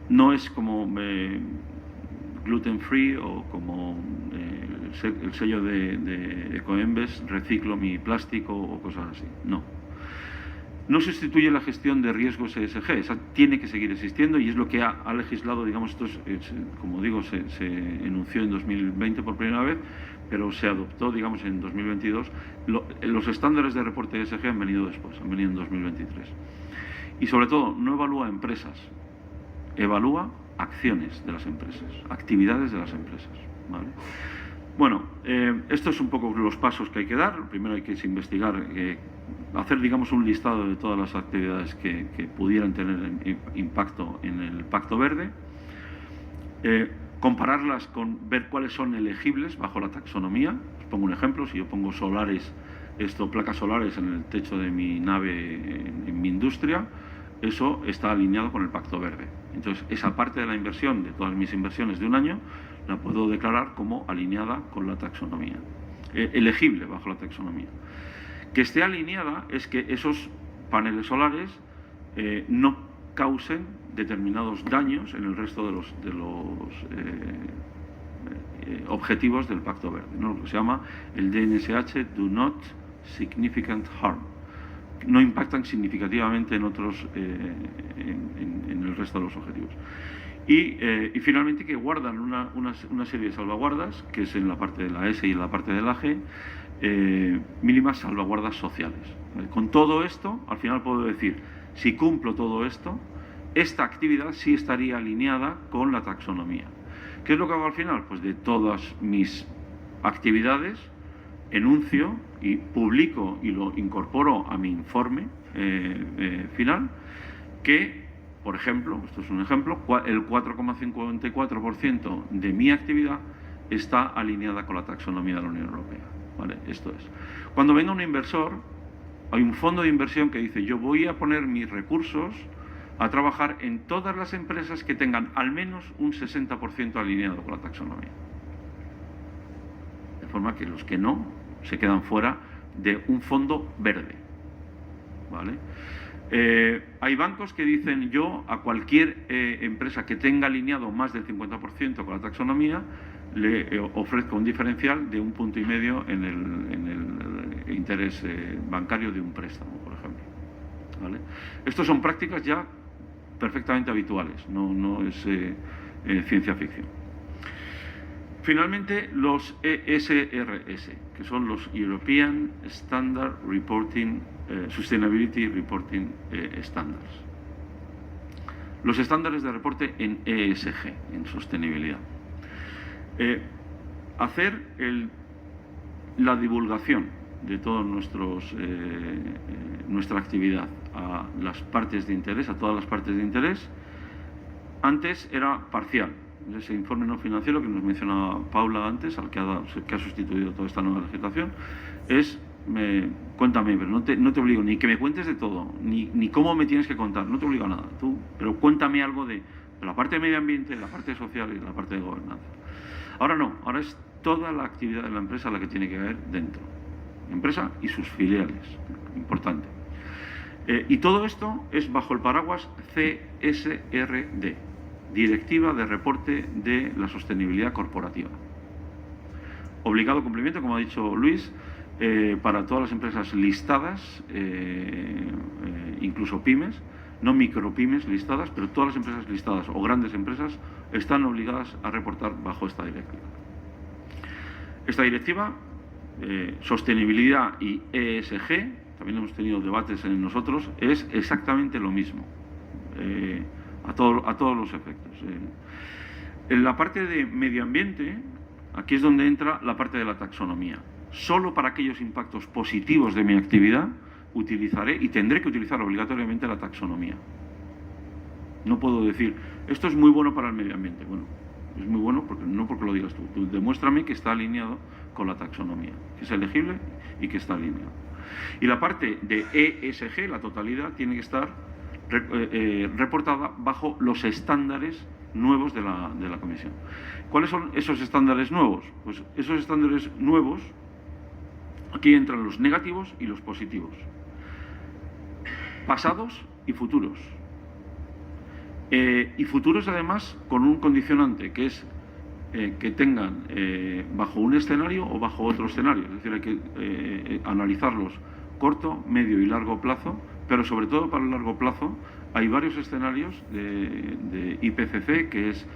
No es como gluten free o como el sello de Ecoembes, reciclo mi plástico o cosas así. No sustituye la gestión de riesgos ESG, esa tiene que seguir existiendo y es lo que ha legislado, digamos, esto como digo, se enunció en 2020 por primera vez, pero se adoptó, digamos, en 2022. Los estándares de reporte ESG han venido después, han venido en 2023. Y sobre todo, no evalúa empresas, evalúa acciones de las empresas, actividades de las empresas, ¿vale? Bueno, esto es un poco los pasos que hay que dar. Primero hay que investigar, hacer, digamos, un listado de todas las actividades que pudieran tener impacto en el Pacto Verde, compararlas con ver cuáles son elegibles bajo la taxonomía. Os pongo un ejemplo: si yo pongo solares, placas solares en el techo de mi nave en mi industria, eso está alineado con el Pacto Verde. Entonces, esa parte de la inversión, de todas mis inversiones de un año, la puedo declarar como alineada con la taxonomía, elegible bajo la taxonomía. Que esté alineada es que esos paneles solares no causen determinados daños en el resto de los objetivos del Pacto Verde, ¿no? Lo que se llama el DNSH, Do Not significant harm. No impactan significativamente en otros, en el resto de los objetivos. Y finalmente que guardan una serie de salvaguardas, que es en la parte de la S y en la parte de la G, mínimas salvaguardas sociales. Con todo esto, al final puedo decir, si cumplo todo esto, esta actividad sí estaría alineada con la taxonomía. ¿Qué es lo que hago al final? Pues de todas mis actividades, enuncio y publico y lo incorporo a mi informe final, que, por ejemplo, esto es un ejemplo, el 4,54% de mi actividad está alineada con la taxonomía de la Unión Europea. ¿Vale? Esto es. Cuando venga un inversor, hay un fondo de inversión que dice, yo voy a poner mis recursos a trabajar en todas las empresas que tengan al menos un 60% alineado con la taxonomía. De forma que los que no se quedan fuera de un fondo verde. ¿Vale? Hay bancos que dicen, yo a cualquier empresa que tenga alineado más del 50% con la taxonomía, le ofrezco un diferencial de 1,5 puntos en el interés bancario de un préstamo, por ejemplo. ¿Vale? Estas son prácticas ya perfectamente habituales, no es ciencia ficción. Finalmente, los ESRS, que son los European Standard Reporting, Sustainability Reporting Standards. Los estándares de reporte en ESG, en sostenibilidad. Hacer la divulgación de toda nuestra actividad a las partes de interés, a todas las partes de interés, antes era parcial. Ese informe no financiero que nos mencionaba Paula antes, al que ha sustituido toda esta nueva legislación, es, cuéntame, pero no te obligo ni que me cuentes de todo, ni cómo me tienes que contar, no te obligo a nada, pero cuéntame algo de la parte de medio ambiente, la parte social y la parte de gobernanza. Ahora no, ahora es toda la actividad de la empresa la que tiene que haber dentro. Empresa y sus filiales, importante. Y todo esto es bajo el paraguas CSRD, Directiva de Reporte de la Sostenibilidad Corporativa. Obligado cumplimiento, como ha dicho Luis, para todas las empresas listadas, incluso pymes, no micropymes listadas, pero todas las empresas listadas o grandes empresas están obligadas a reportar bajo esta directiva. Esta directiva, sostenibilidad y ESG, también hemos tenido debates en nosotros, es exactamente lo mismo, a todos los efectos. En la parte de medio ambiente, aquí es donde entra la parte de la taxonomía. Solo para aquellos impactos positivos de mi actividad utilizaré y tendré que utilizar obligatoriamente la taxonomía. No puedo decir, esto es muy bueno para el medio ambiente. Bueno, es muy bueno no porque lo digas tú. Tú demuéstrame que está alineado con la taxonomía, que es elegible y que está alineado. Y la parte de ESG, la totalidad, tiene que estar reportada bajo los estándares nuevos de la Comisión. ¿Cuáles son esos estándares nuevos? Pues esos estándares nuevos, aquí entran los negativos y los positivos, pasados y futuros. Y futuros además con un condicionante, que es que tengan bajo un escenario o bajo otro escenario. Es decir, hay que analizarlos corto, medio y largo plazo, pero sobre todo para el largo plazo hay varios escenarios de IPCC, que es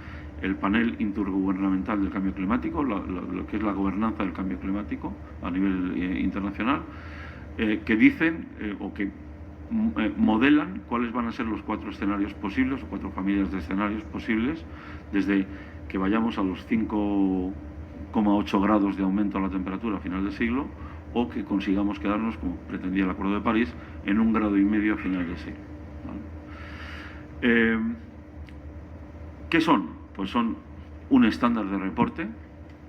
el panel intergubernamental del cambio climático, lo que es la gobernanza del cambio climático a nivel internacional, que dicen o que modelan cuáles van a ser los 4 escenarios posibles o 4 familias de escenarios posibles, desde que vayamos a los 5,8 grados de aumento a la temperatura a final del siglo, o que consigamos quedarnos, como pretendía el Acuerdo de París, en 1,5 grados a final del siglo. ¿Vale? ¿Qué son? Pues son un estándar de reporte,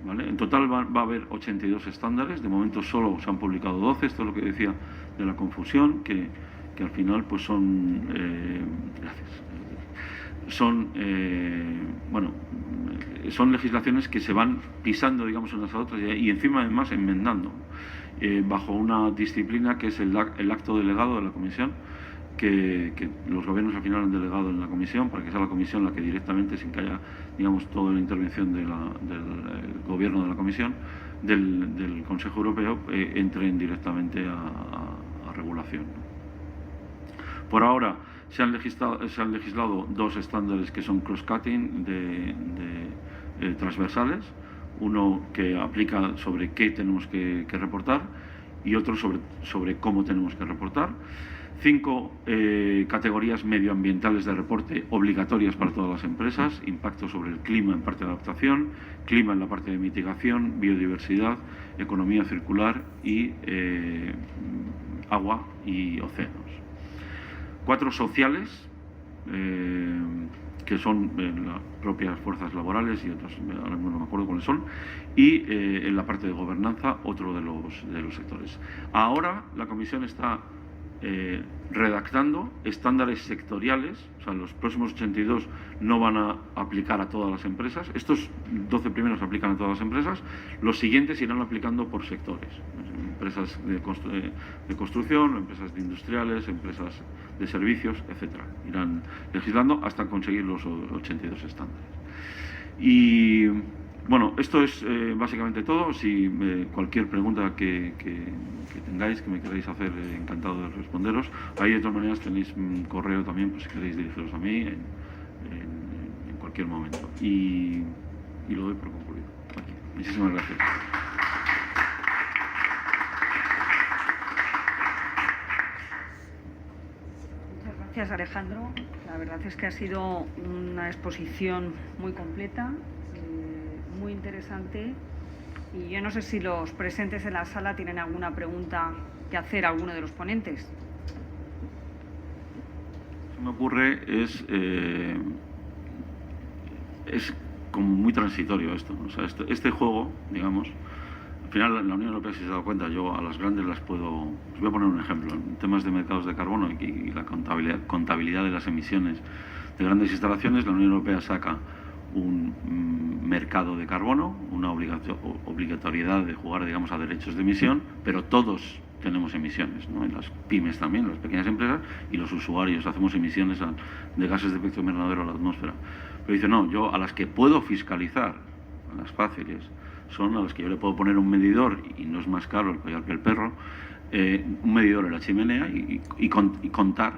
¿vale? En total va a haber 82 estándares, de momento solo se han publicado 12, esto es lo que decía de la confusión, que al final pues son son legislaciones que se van pisando, digamos, unas a otras y encima además enmendando bajo una disciplina que es el acto delegado de la Comisión, que los gobiernos al final han delegado en la Comisión para que sea la Comisión la que directamente, sin que haya, digamos, toda la intervención del gobierno de la Comisión, del Consejo Europeo entren directamente a regulación, ¿no? Por ahora se han legislado dos estándares que son cross-cutting, transversales, uno que aplica sobre qué tenemos que reportar y otro sobre cómo tenemos que reportar. 5 categorías medioambientales de reporte obligatorias para todas las empresas: impacto sobre el clima en parte de adaptación, clima en la parte de mitigación, biodiversidad, economía circular y agua y océanos. 4 sociales, que son las propias fuerzas laborales y otras, ahora no me acuerdo cuáles son, y en la parte de gobernanza otro de los sectores. Ahora la Comisión está redactando estándares sectoriales, o sea, los próximos 82 no van a aplicar a todas las empresas, estos 12 primeros aplican a todas las empresas, los siguientes irán aplicando por sectores, empresas de construcción, empresas industriales, empresas de servicios, etcétera. Irán legislando hasta conseguir los 82 estándares. Y bueno, esto es básicamente todo. Si cualquier pregunta que tengáis, que me queráis hacer, encantado de responderos. Ahí de todas maneras tenéis un correo también, pues si queréis dirigiros a mí en cualquier momento. Y lo doy por concluido. Aquí. Muchísimas gracias. Muchas gracias, Alejandro. La verdad es que ha sido una exposición muy completa, muy interesante, y yo no sé si los presentes en la sala tienen alguna pregunta que hacer a alguno de los ponentes. Lo que me ocurre es como muy transitorio esto, ¿no? O sea, este juego, digamos, al final la Unión Europea, si se ha dado cuenta, yo a las grandes las puedo... Os voy a poner un ejemplo, en temas de mercados de carbono y la contabilidad de las emisiones de grandes instalaciones. La Unión Europea saca un mercado de carbono, una obligatoriedad de jugar, digamos, a derechos de emisión, pero todos tenemos emisiones, ¿no? En las pymes también, las pequeñas empresas, y los usuarios hacemos emisiones de gases de efecto invernadero a la atmósfera. Pero dice, no, yo a las que puedo fiscalizar, a las fáciles, son a las que yo le puedo poner un medidor, y no es más caro el collar que el perro, un medidor en la chimenea y contar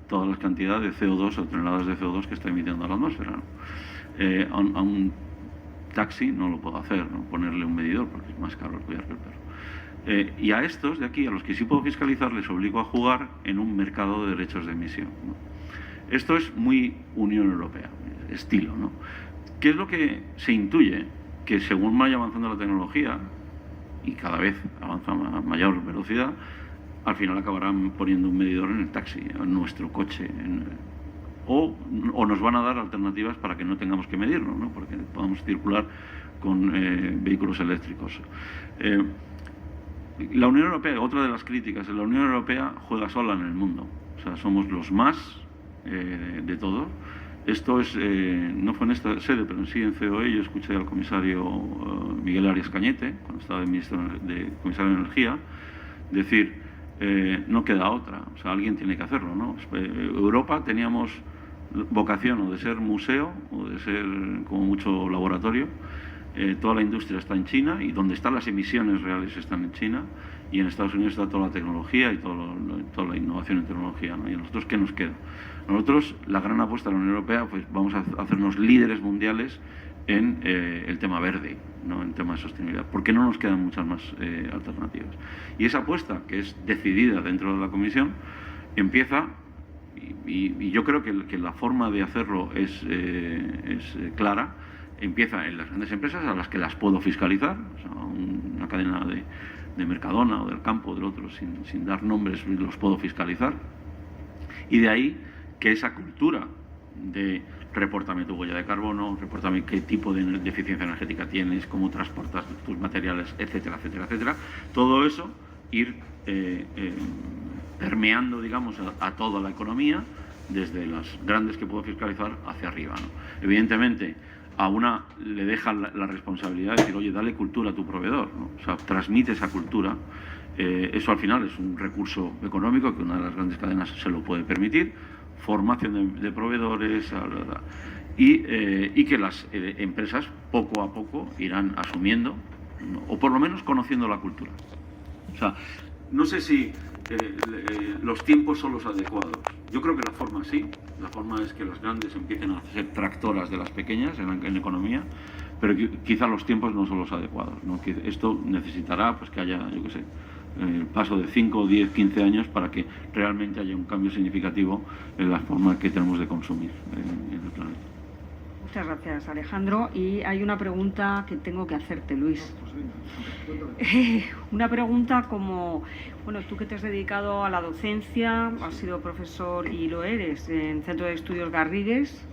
todas las cantidades de CO2 o toneladas de CO2 que está emitiendo a la atmósfera, ¿no? A un taxi no lo puedo hacer, ¿no? Ponerle un medidor, porque es más caro el collar que el perro. Y a estos de aquí, a los que sí puedo fiscalizar, les obligo a jugar en un mercado de derechos de emisión, ¿no? Esto es muy Unión Europea, estilo, ¿no? ¿Qué es lo que se intuye? Que según vaya avanzando la tecnología, y cada vez avanza a mayor velocidad, al final acabarán poniendo un medidor en el taxi, en nuestro coche, o nos van a dar alternativas para que no tengamos que medirlo, ¿no? Porque podamos circular con vehículos eléctricos. La Unión Europea, otra de las críticas, la Unión Europea juega sola en el mundo. O sea, somos los más de todos. Esto es, no fue en esta sede, pero sí en COE. Yo escuché al comisario Miguel Arias Cañete, cuando estaba de comisario de Energía, decir, no queda otra. O sea, alguien tiene que hacerlo, ¿no? Europa teníamos vocación o de ser museo o de ser como mucho laboratorio. Toda la industria está en China, y donde están las emisiones reales están en China, y en Estados Unidos está toda la tecnología y toda la innovación en tecnología, ¿no? ¿Y a nosotros qué nos queda? Nosotros, la gran apuesta de la Unión Europea, pues vamos a hacernos líderes mundiales en el tema verde, ¿no? En tema de sostenibilidad, porque no nos quedan muchas más alternativas. Y esa apuesta, que es decidida dentro de la Comisión, empieza, y yo creo que la forma de hacerlo es clara. Empieza en las grandes empresas, a las que las puedo fiscalizar, o sea, una cadena de Mercadona o del Campo o del otro, sin dar nombres, los puedo fiscalizar. Y de ahí que esa cultura de repórtame tu huella de carbono, repórtame qué tipo de eficiencia energética tienes, cómo transportas tus materiales, etcétera, etcétera, etcétera, todo eso ir permeando, digamos, a toda la economía, desde las grandes que puedo fiscalizar hacia arriba, ¿no? Evidentemente, a una le deja la responsabilidad de decir, oye, dale cultura a tu proveedor, ¿no? O sea, transmite esa cultura. Eso al final es un recurso económico que una de las grandes cadenas se lo puede permitir, formación de proveedores, y que las empresas poco a poco irán asumiendo o por lo menos conociendo la cultura. O sea, no sé si los tiempos son los adecuados. Yo creo que la forma sí, la forma es que las grandes empiecen a ser tractoras de las pequeñas en la economía, pero quizá los tiempos no son los adecuados, ¿no? Que esto necesitará pues que haya, yo qué sé, el paso de 5, 10, 15 años para que realmente haya un cambio significativo en la forma que tenemos de consumir en el planeta. Muchas gracias, Alejandro. Y hay una pregunta que tengo que hacerte, Luis. Una pregunta como, bueno, tú que te has dedicado a la docencia, has sido profesor y lo eres en Centro de Estudios Garrigues,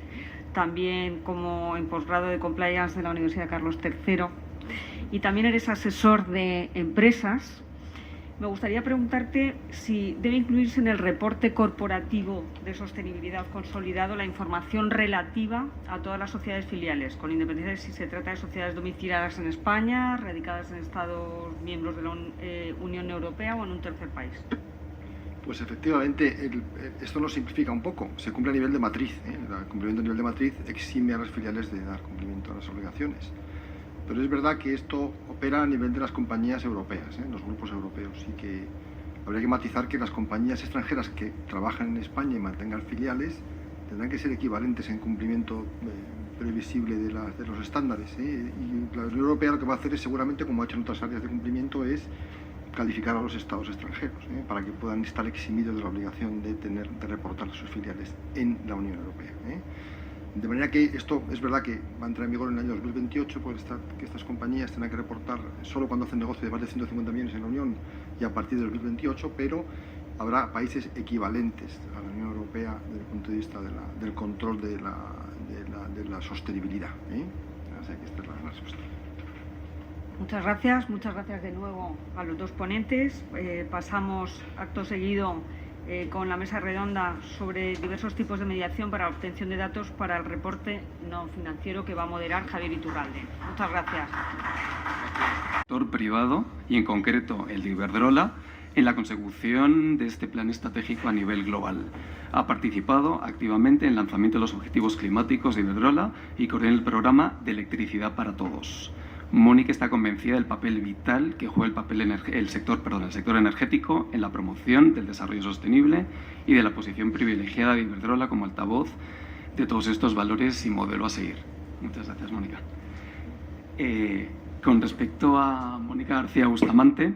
también como en posgrado de Compliance de la Universidad Carlos III, y también eres asesor de empresas. Me gustaría preguntarte si debe incluirse en el reporte corporativo de sostenibilidad consolidado la información relativa a todas las sociedades filiales, con independencia de si se trata de sociedades domiciliadas en España, radicadas en Estados miembros de la Unión Europea o en un tercer país. Pues efectivamente, esto nos simplifica un poco. Se cumple a nivel de matriz. El cumplimiento a nivel de matriz exime a las filiales de dar cumplimiento a las obligaciones. Pero es verdad que esto opera a nivel de las compañías europeas, los grupos europeos, y que habría que matizar que las compañías extranjeras que trabajan en España y mantengan filiales tendrán que ser equivalentes en cumplimiento previsible de los estándares. Y la Unión Europea lo que va a hacer es, seguramente, como ha hecho en otras áreas de cumplimiento, es calificar a los estados extranjeros para que puedan estar eximidos de la obligación de reportar sus filiales en la Unión Europea. De manera que esto es verdad que va a entrar en vigor en el año 2028, pues que estas compañías tendrán que reportar solo cuando hacen negocio de más de 150 millones en la Unión y a partir de 2028, pero habrá países equivalentes a la Unión Europea desde el punto de vista del control de la sostenibilidad. Así que esta es la respuesta. Muchas gracias de nuevo a los dos ponentes. Pasamos acto seguido con la mesa redonda sobre diversos tipos de mediación para la obtención de datos para el reporte no financiero que va a moderar Javier Iturralde. Muchas gracias. El sector privado y en concreto el de Iberdrola en la consecución de este plan estratégico a nivel global. Ha participado activamente en el lanzamiento de los objetivos climáticos de Iberdrola y coordina el programa de electricidad para todos. Mónica está convencida del papel vital que juega el sector energético en la promoción del desarrollo sostenible y de la posición privilegiada de Iberdrola como altavoz de todos estos valores y modelo a seguir. Muchas gracias, Mónica. Con respecto a Mónica García Bustamante,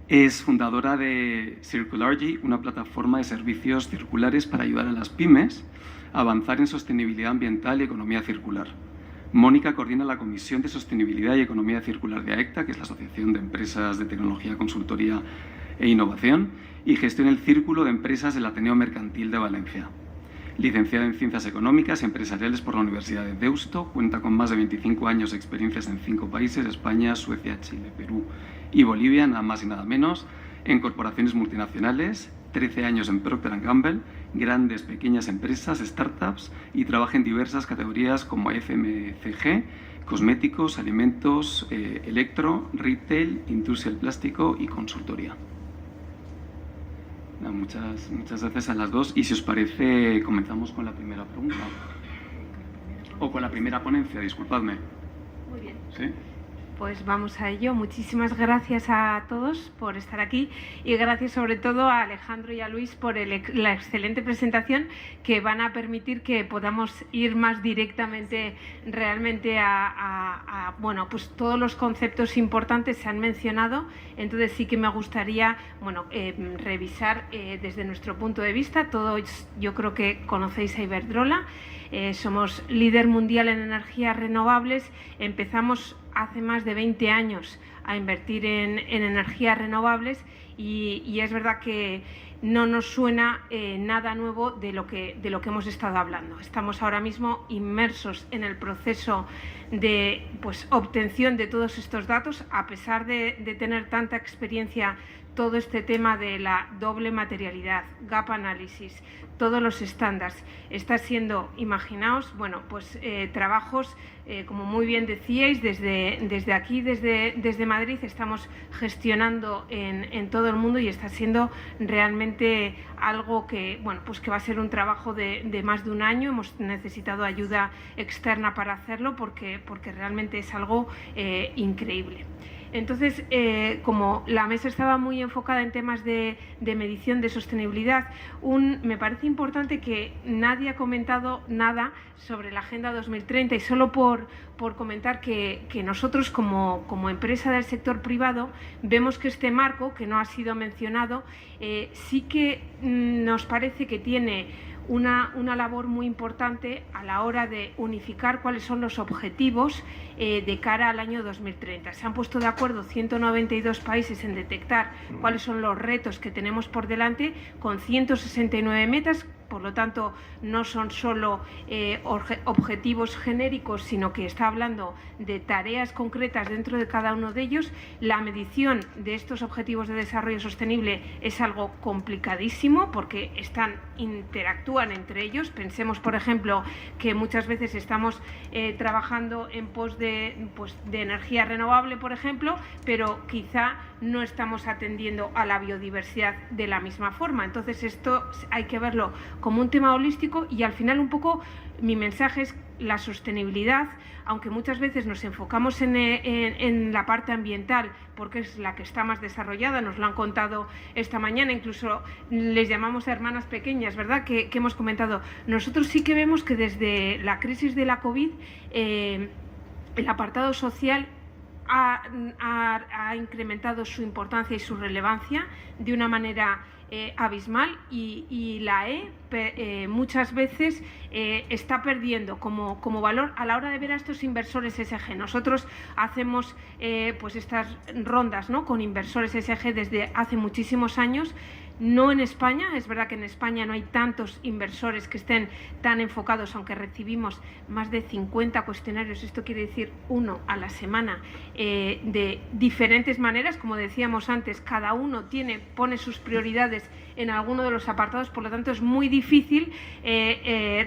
es fundadora de Circulargy, una plataforma de servicios circulares para ayudar a las pymes a avanzar en sostenibilidad ambiental y economía circular. Mónica coordina la Comisión de Sostenibilidad y Economía Circular de AECTA, que es la Asociación de Empresas de Tecnología, Consultoría e Innovación, y gestiona el Círculo de Empresas del Ateneo Mercantil de Valencia. Licenciada en Ciencias Económicas y Empresariales por la Universidad de Deusto, cuenta con más de 25 años de experiencias en 5 países, España, Suecia, Chile, Perú y Bolivia, nada más y nada menos, en corporaciones multinacionales, 13 años en Procter & Gamble, grandes, pequeñas empresas, startups, y trabaja en diversas categorías como FMCG, cosméticos, alimentos, electro, retail, industria del plástico y consultoría. Muchas gracias a las dos, y si os parece comenzamos con la primera pregunta. O con la primera ponencia, disculpadme. Muy bien. ¿Sí? Pues vamos a ello. Muchísimas gracias a todos por estar aquí y gracias sobre todo a Alejandro y a Luis por la excelente presentación, que van a permitir que podamos ir más directamente realmente bueno, pues todos los conceptos importantes se han mencionado. Entonces sí que me gustaría revisar desde nuestro punto de vista. Todos yo creo que conocéis a Iberdrola. Somos líder mundial en energías renovables. Empezamos hace más de 20 años a invertir en energías renovables y es verdad que no nos suena nada nuevo de lo que hemos estado hablando. Estamos ahora mismo inmersos en el proceso de obtención de todos estos datos, a pesar de tener tanta experiencia. Todo este tema de la doble materialidad, gap análisis, todos los estándares, está siendo, imaginaos, trabajos, como muy bien decíais, desde aquí, desde Madrid, estamos gestionando en todo el mundo y está siendo realmente algo que, que va a ser un trabajo de más de un año. Hemos necesitado ayuda externa para hacerlo porque realmente es algo increíble. Entonces, como la mesa estaba muy enfocada en temas de medición de sostenibilidad, me parece importante que nadie ha comentado nada sobre la Agenda 2030 y solo por comentar que nosotros como empresa del sector privado vemos que este marco, que no ha sido mencionado, sí que nos parece que tiene una labor muy importante a la hora de unificar cuáles son los objetivos de cara al año 2030. Se han puesto de acuerdo 192 países en detectar cuáles son los retos que tenemos por delante, con 169 metas. Por lo tanto, no son solo objetivos genéricos, sino que está hablando de tareas concretas dentro de cada uno de ellos. La medición de estos objetivos de desarrollo sostenible es algo complicadísimo porque interactúan entre ellos. Pensemos, por ejemplo, que muchas veces estamos trabajando en pos de energía renovable, por ejemplo, pero quizá no estamos atendiendo a la biodiversidad de la misma forma. Entonces, esto hay que verlo como un tema holístico y al final un poco mi mensaje es la sostenibilidad, aunque muchas veces nos enfocamos en la parte ambiental porque es la que está más desarrollada, nos lo han contado esta mañana, incluso les llamamos hermanas pequeñas, ¿verdad?, que hemos comentado. Nosotros sí que vemos que desde la crisis de la COVID el apartado social ha incrementado su importancia y su relevancia de una manera abismal y la muchas veces está perdiendo como valor a la hora de ver a estos inversores ESG. Nosotros hacemos pues estas rondas, ¿no?, con inversores ESG desde hace muchísimos años. No en España, es verdad que en España no hay tantos inversores que estén tan enfocados, aunque recibimos más de 50 cuestionarios, esto quiere decir uno a la semana, de diferentes maneras, como decíamos antes, cada uno pone sus prioridades en alguno de los apartados, por lo tanto es muy difícil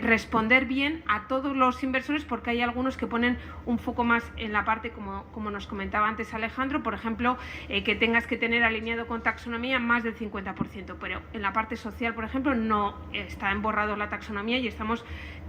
responder bien a todos los inversores porque hay algunos que ponen un foco más en la parte, como nos comentaba antes Alejandro, por ejemplo, que tengas que tener alineado con taxonomía más del 50%. Pero en la parte social, por ejemplo, no está emborrado la taxonomía y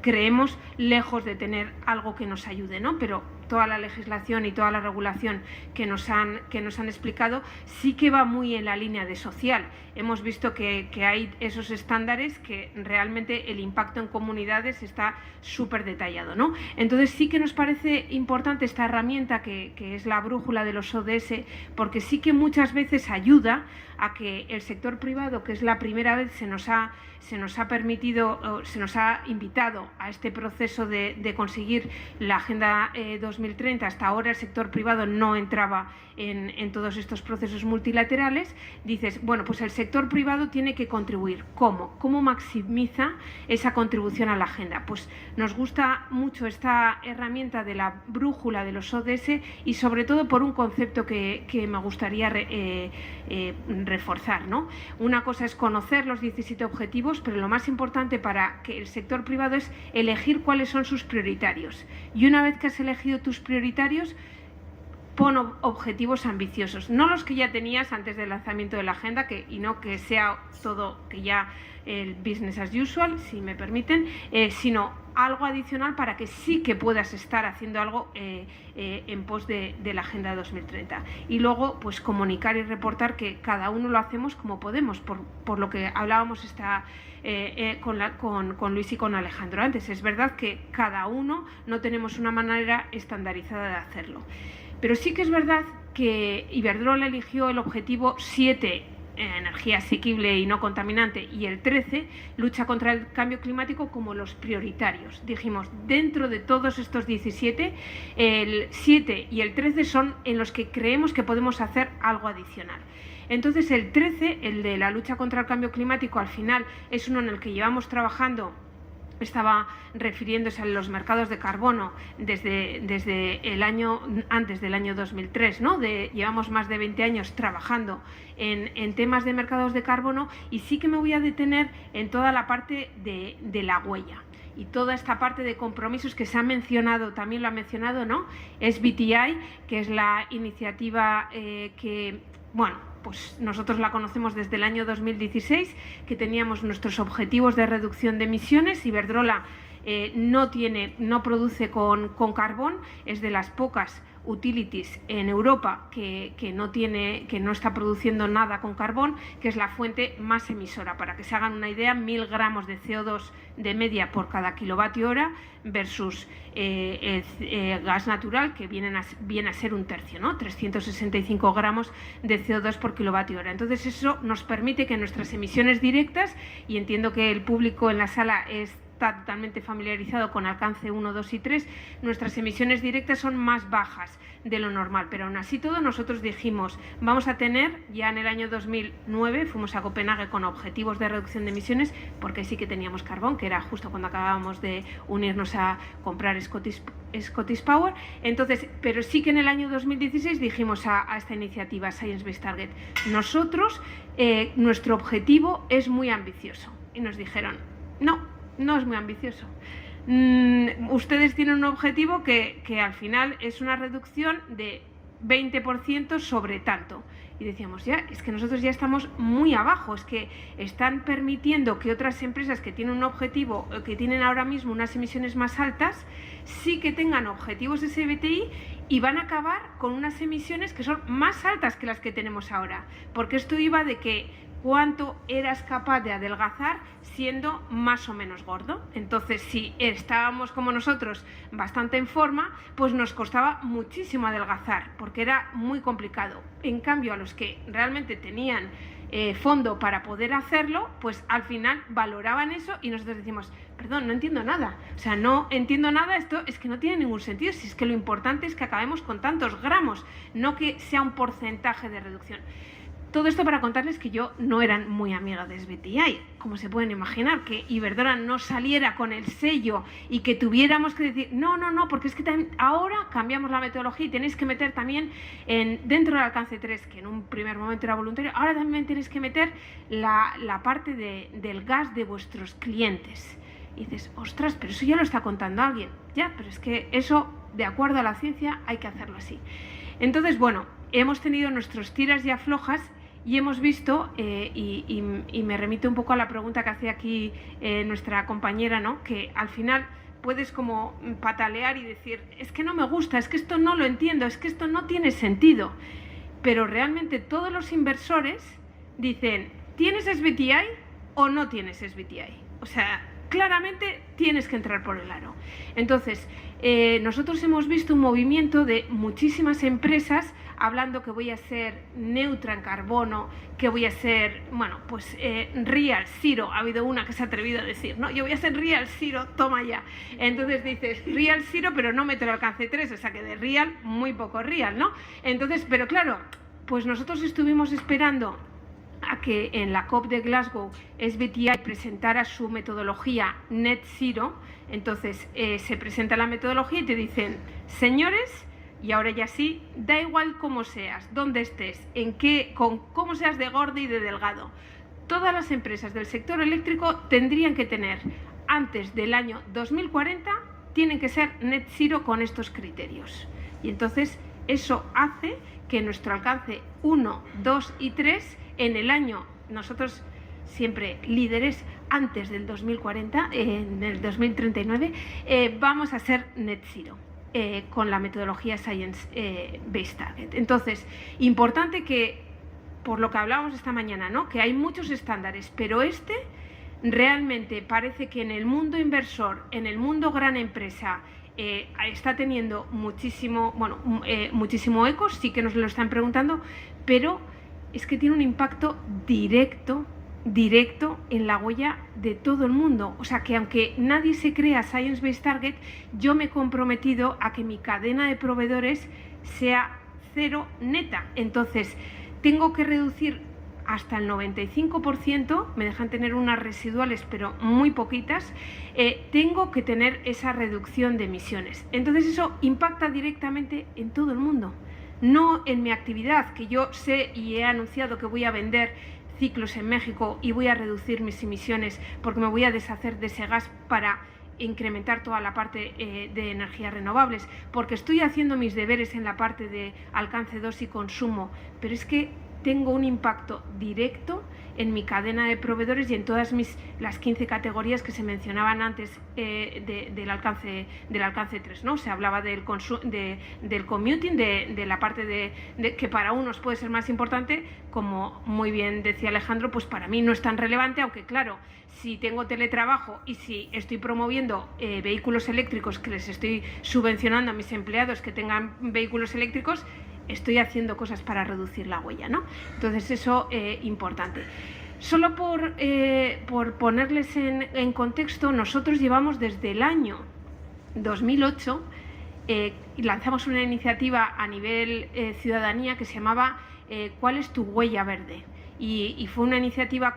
creemos lejos de tener algo que nos ayude, ¿no? Pero toda la legislación y toda la regulación que nos han explicado sí que va muy en la línea de social. Hemos visto que hay esos estándares que realmente el impacto en comunidades está súper detallado, ¿no? Entonces sí que nos parece importante esta herramienta que es la brújula de los ODS, porque sí que muchas veces ayuda a que el sector privado, que es la primera vez se nos ha invitado a este proceso de conseguir la Agenda 2030. Hasta ahora el sector privado no entraba en todos estos procesos multilaterales. Dices, bueno, pues el sector privado tiene que contribuir. ¿Cómo maximiza esa contribución a la agenda? Pues nos gusta mucho esta herramienta de la brújula de los ODS y sobre todo por un concepto que me gustaría reforzar, ¿no? Una cosa es conocer los 17 objetivos, pero lo más importante para que el sector privado es elegir cuáles son sus prioritarios. Y una vez que has elegido tus prioritarios, pon objetivos ambiciosos, no los que ya tenías antes del lanzamiento de la agenda, y no que sea todo que ya el business as usual, si me permiten, sino algo adicional para que sí que puedas estar haciendo algo en pos de la Agenda 2030. Y luego, pues comunicar y reportar que cada uno lo hacemos como podemos, por lo que hablábamos con Luis y con Alejandro antes. Es verdad que cada uno no tenemos una manera estandarizada de hacerlo. Pero sí que es verdad que Iberdrola eligió el objetivo 7, energía asequible y no contaminante, y el 13, lucha contra el cambio climático, como los prioritarios. Dijimos, dentro de todos estos 17, el 7 y el 13 son en los que creemos que podemos hacer algo adicional. Entonces el 13, el de la lucha contra el cambio climático, al final es uno en el que llevamos trabajando. Estaba refiriéndose a los mercados de carbono desde antes del año 2003, ¿no? Llevamos más de 20 años trabajando en temas de mercados de carbono, y sí que me voy a detener en toda la parte de la huella y toda esta parte de compromisos que se ha mencionado, también lo ha mencionado, ¿no? SBTi, que es la iniciativa pues nosotros la conocemos desde el año 2016, que teníamos nuestros objetivos de reducción de emisiones. Iberdrola no produce con carbón, es de las pocas utilities en Europa que no está produciendo nada con carbón, que es la fuente más emisora. Para que se hagan una idea, 1000 gramos de CO2 de media por cada kilovatio hora versus gas natural, que viene a ser un tercio, ¿no? 365 gramos de CO2 por kilovatio hora. Entonces eso nos permite que nuestras emisiones directas, y entiendo que el público en la sala está totalmente familiarizado con alcance 1, 2 y 3, nuestras emisiones directas son más bajas de lo normal, pero aún así todo nosotros dijimos, vamos a tener, ya en el año 2009 fuimos a Copenhague con objetivos de reducción de emisiones, porque sí que teníamos carbón, que era justo cuando acabábamos de unirnos a comprar Scottish Power. Entonces, pero sí que en el año 2016 dijimos a esta iniciativa Science Based Target, nosotros, nuestro objetivo es muy ambicioso, y nos dijeron, no es muy ambicioso. Ustedes tienen un objetivo que al final es una reducción de 20% sobre tanto. Y decíamos, ya, es que nosotros ya estamos muy abajo, es que están permitiendo que otras empresas que tienen un objetivo, que tienen ahora mismo unas emisiones más altas, sí que tengan objetivos de SBTi y van a acabar con unas emisiones que son más altas que las que tenemos ahora. Porque esto iba de que cuánto eras capaz de adelgazar siendo más o menos gordo. Entonces, si estábamos como nosotros bastante en forma, pues nos costaba muchísimo adelgazar, porque era muy complicado. En cambio, a los que realmente tenían fondo para poder hacerlo, pues al final valoraban eso y nosotros decimos, perdón, no entiendo nada. O sea, no entiendo nada, esto es que no tiene ningún sentido, si es que lo importante es que acabemos con tantos gramos, no que sea un porcentaje de reducción. Todo esto para contarles que yo no era muy amiga de SBTi, como se pueden imaginar, que Iberdrola no saliera con el sello y que tuviéramos que decir, no, porque es que ahora cambiamos la metodología y tenéis que meter también dentro del alcance 3, que en un primer momento era voluntario, ahora también tenéis que meter la parte del gas de vuestros clientes. Y dices, ostras, pero eso ya lo está contando alguien. Ya, pero es que eso, de acuerdo a la ciencia, hay que hacerlo así. Entonces, bueno, hemos tenido nuestros tiras y aflojas. Y hemos visto, y me remito un poco a la pregunta que hacía aquí nuestra compañera, ¿no? Que al final puedes como patalear y decir, es que no me gusta, es que esto no lo entiendo, es que esto no tiene sentido. Pero realmente todos los inversores dicen, ¿tienes SBTi o no tienes SBTi? O sea, claramente tienes que entrar por el aro. Entonces, nosotros hemos visto un movimiento de muchísimas empresas hablando que voy a ser neutra en carbono, que voy a ser, bueno, pues Real Zero. Ha habido una que se ha atrevido a decir, no, yo voy a ser Real Zero, toma ya. Entonces dices Real Zero, pero no meto el alcance 3, o sea que de Real, muy poco Real, ¿no? Entonces, pero claro, pues nosotros estuvimos esperando a que en la COP de Glasgow SBTi presentara su metodología Net Zero. Entonces se presenta la metodología y te dicen, señores, y ahora ya sí, da igual cómo seas, dónde estés, cómo seas de gordo y de delgado. Todas las empresas del sector eléctrico tendrían que tener, antes del año 2040, tienen que ser net zero con estos criterios. Y entonces eso hace que nuestro alcance 1, 2 y 3, en el año, nosotros siempre líderes, antes del 2040, en el 2039, vamos a ser net zero. Con la metodología Science Based Target. Entonces, importante que, por lo que hablábamos esta mañana, ¿no? Que hay muchos estándares, pero realmente parece que en el mundo inversor, en el mundo gran empresa, está teniendo muchísimo eco, sí que nos lo están preguntando, pero es que tiene un impacto directo en la huella de todo el mundo. O sea que aunque nadie se crea Science Based Target, yo me he comprometido a que mi cadena de proveedores sea cero neta. Entonces, tengo que reducir hasta el 95%, me dejan tener unas residuales pero muy poquitas, tengo que tener esa reducción de emisiones. Entonces eso impacta directamente en todo el mundo, no en mi actividad, que yo sé y he anunciado que voy a vender ciclos en México y voy a reducir mis emisiones porque me voy a deshacer de ese gas para incrementar toda la parte de energías renovables, porque estoy haciendo mis deberes en la parte de alcance 2 y consumo, pero es que tengo un impacto directo en mi cadena de proveedores y en todas las 15 categorías que se mencionaban antes del alcance 3, ¿no? Se hablaba del commuting, de la parte de que para unos puede ser más importante, como muy bien decía Alejandro, pues para mí no es tan relevante, aunque claro, si tengo teletrabajo y si estoy promoviendo vehículos eléctricos, que les estoy subvencionando a mis empleados que tengan vehículos eléctricos, estoy haciendo cosas para reducir la huella, ¿no? Entonces eso importante. Solo por ponerles en contexto, nosotros llevamos desde el año 2008 lanzamos una iniciativa a nivel ciudadanía que se llamaba ¿Cuál es tu huella verde? Y fue una iniciativa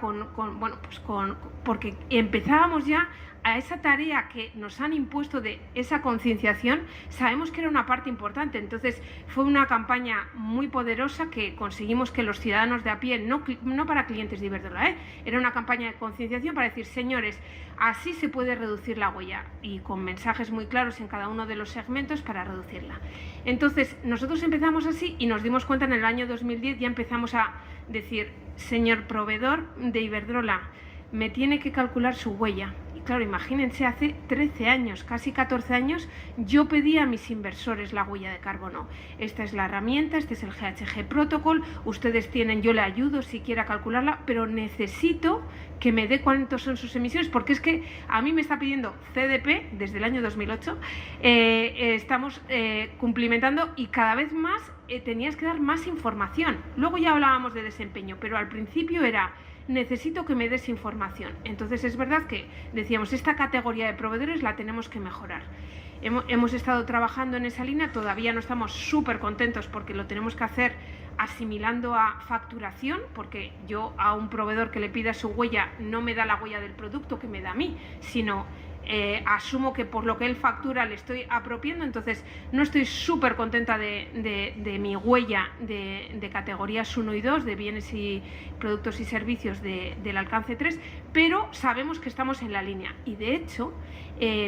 porque empezábamos ya a esa tarea que nos han impuesto de esa concienciación, sabemos que era una parte importante. Entonces fue una campaña muy poderosa que conseguimos que los ciudadanos de a pie, no para clientes de Iberdrola, era una campaña de concienciación para decir, señores, así se puede reducir la huella, y con mensajes muy claros en cada uno de los segmentos para reducirla. Entonces nosotros empezamos así y nos dimos cuenta en el año 2010, ya empezamos a decir, señor proveedor de Iberdrola, me tiene que calcular su huella. Y claro, imagínense, hace 13 años, casi 14 años, yo pedí a mis inversores la huella de carbono. Esta es la herramienta, este es el GHG Protocol, ustedes tienen, yo le ayudo si quiera calcularla, pero necesito que me dé cuántos son sus emisiones, porque es que a mí me está pidiendo CDP desde el año 2008, estamos cumplimentando y cada vez más tenías que dar más información. Luego ya hablábamos de desempeño, pero al principio era, necesito que me des información. Entonces es verdad que decíamos, esta categoría de proveedores la tenemos que mejorar. Hemos estado trabajando en esa línea, todavía no estamos súper contentos porque lo tenemos que hacer asimilando a facturación, porque yo a un proveedor que le pida su huella no me da la huella del producto que me da a mí, sino asumo que por lo que él factura le estoy apropiando. Entonces no estoy súper contenta de mi huella de categorías 1 y 2, de bienes y productos y servicios del alcance 3, pero sabemos que estamos en la línea y de hecho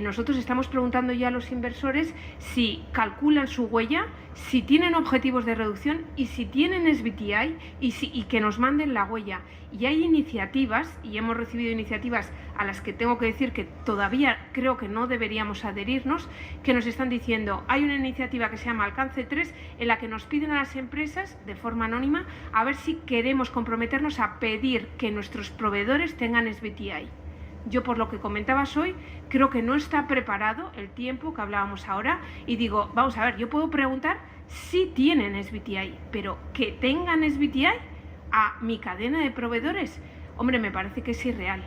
nosotros estamos preguntando ya a los inversores si calculan su huella, si tienen objetivos de reducción y si tienen SBTI y que nos manden la huella. Y hay iniciativas, y hemos recibido iniciativas a las que tengo que decir que todavía creo que no deberíamos adherirnos, que nos están diciendo, hay una iniciativa que se llama Alcance 3 en la que nos piden a las empresas de forma anónima a ver si queremos comprometernos a pedir que nuestros proveedores tengan SBTI. Yo, por lo que comentabas hoy, creo que no está preparado el tiempo que hablábamos ahora y digo, vamos a ver, yo puedo preguntar si tienen SBTI, pero que tengan SBTI a mi cadena de proveedores, hombre, me parece que es irreal.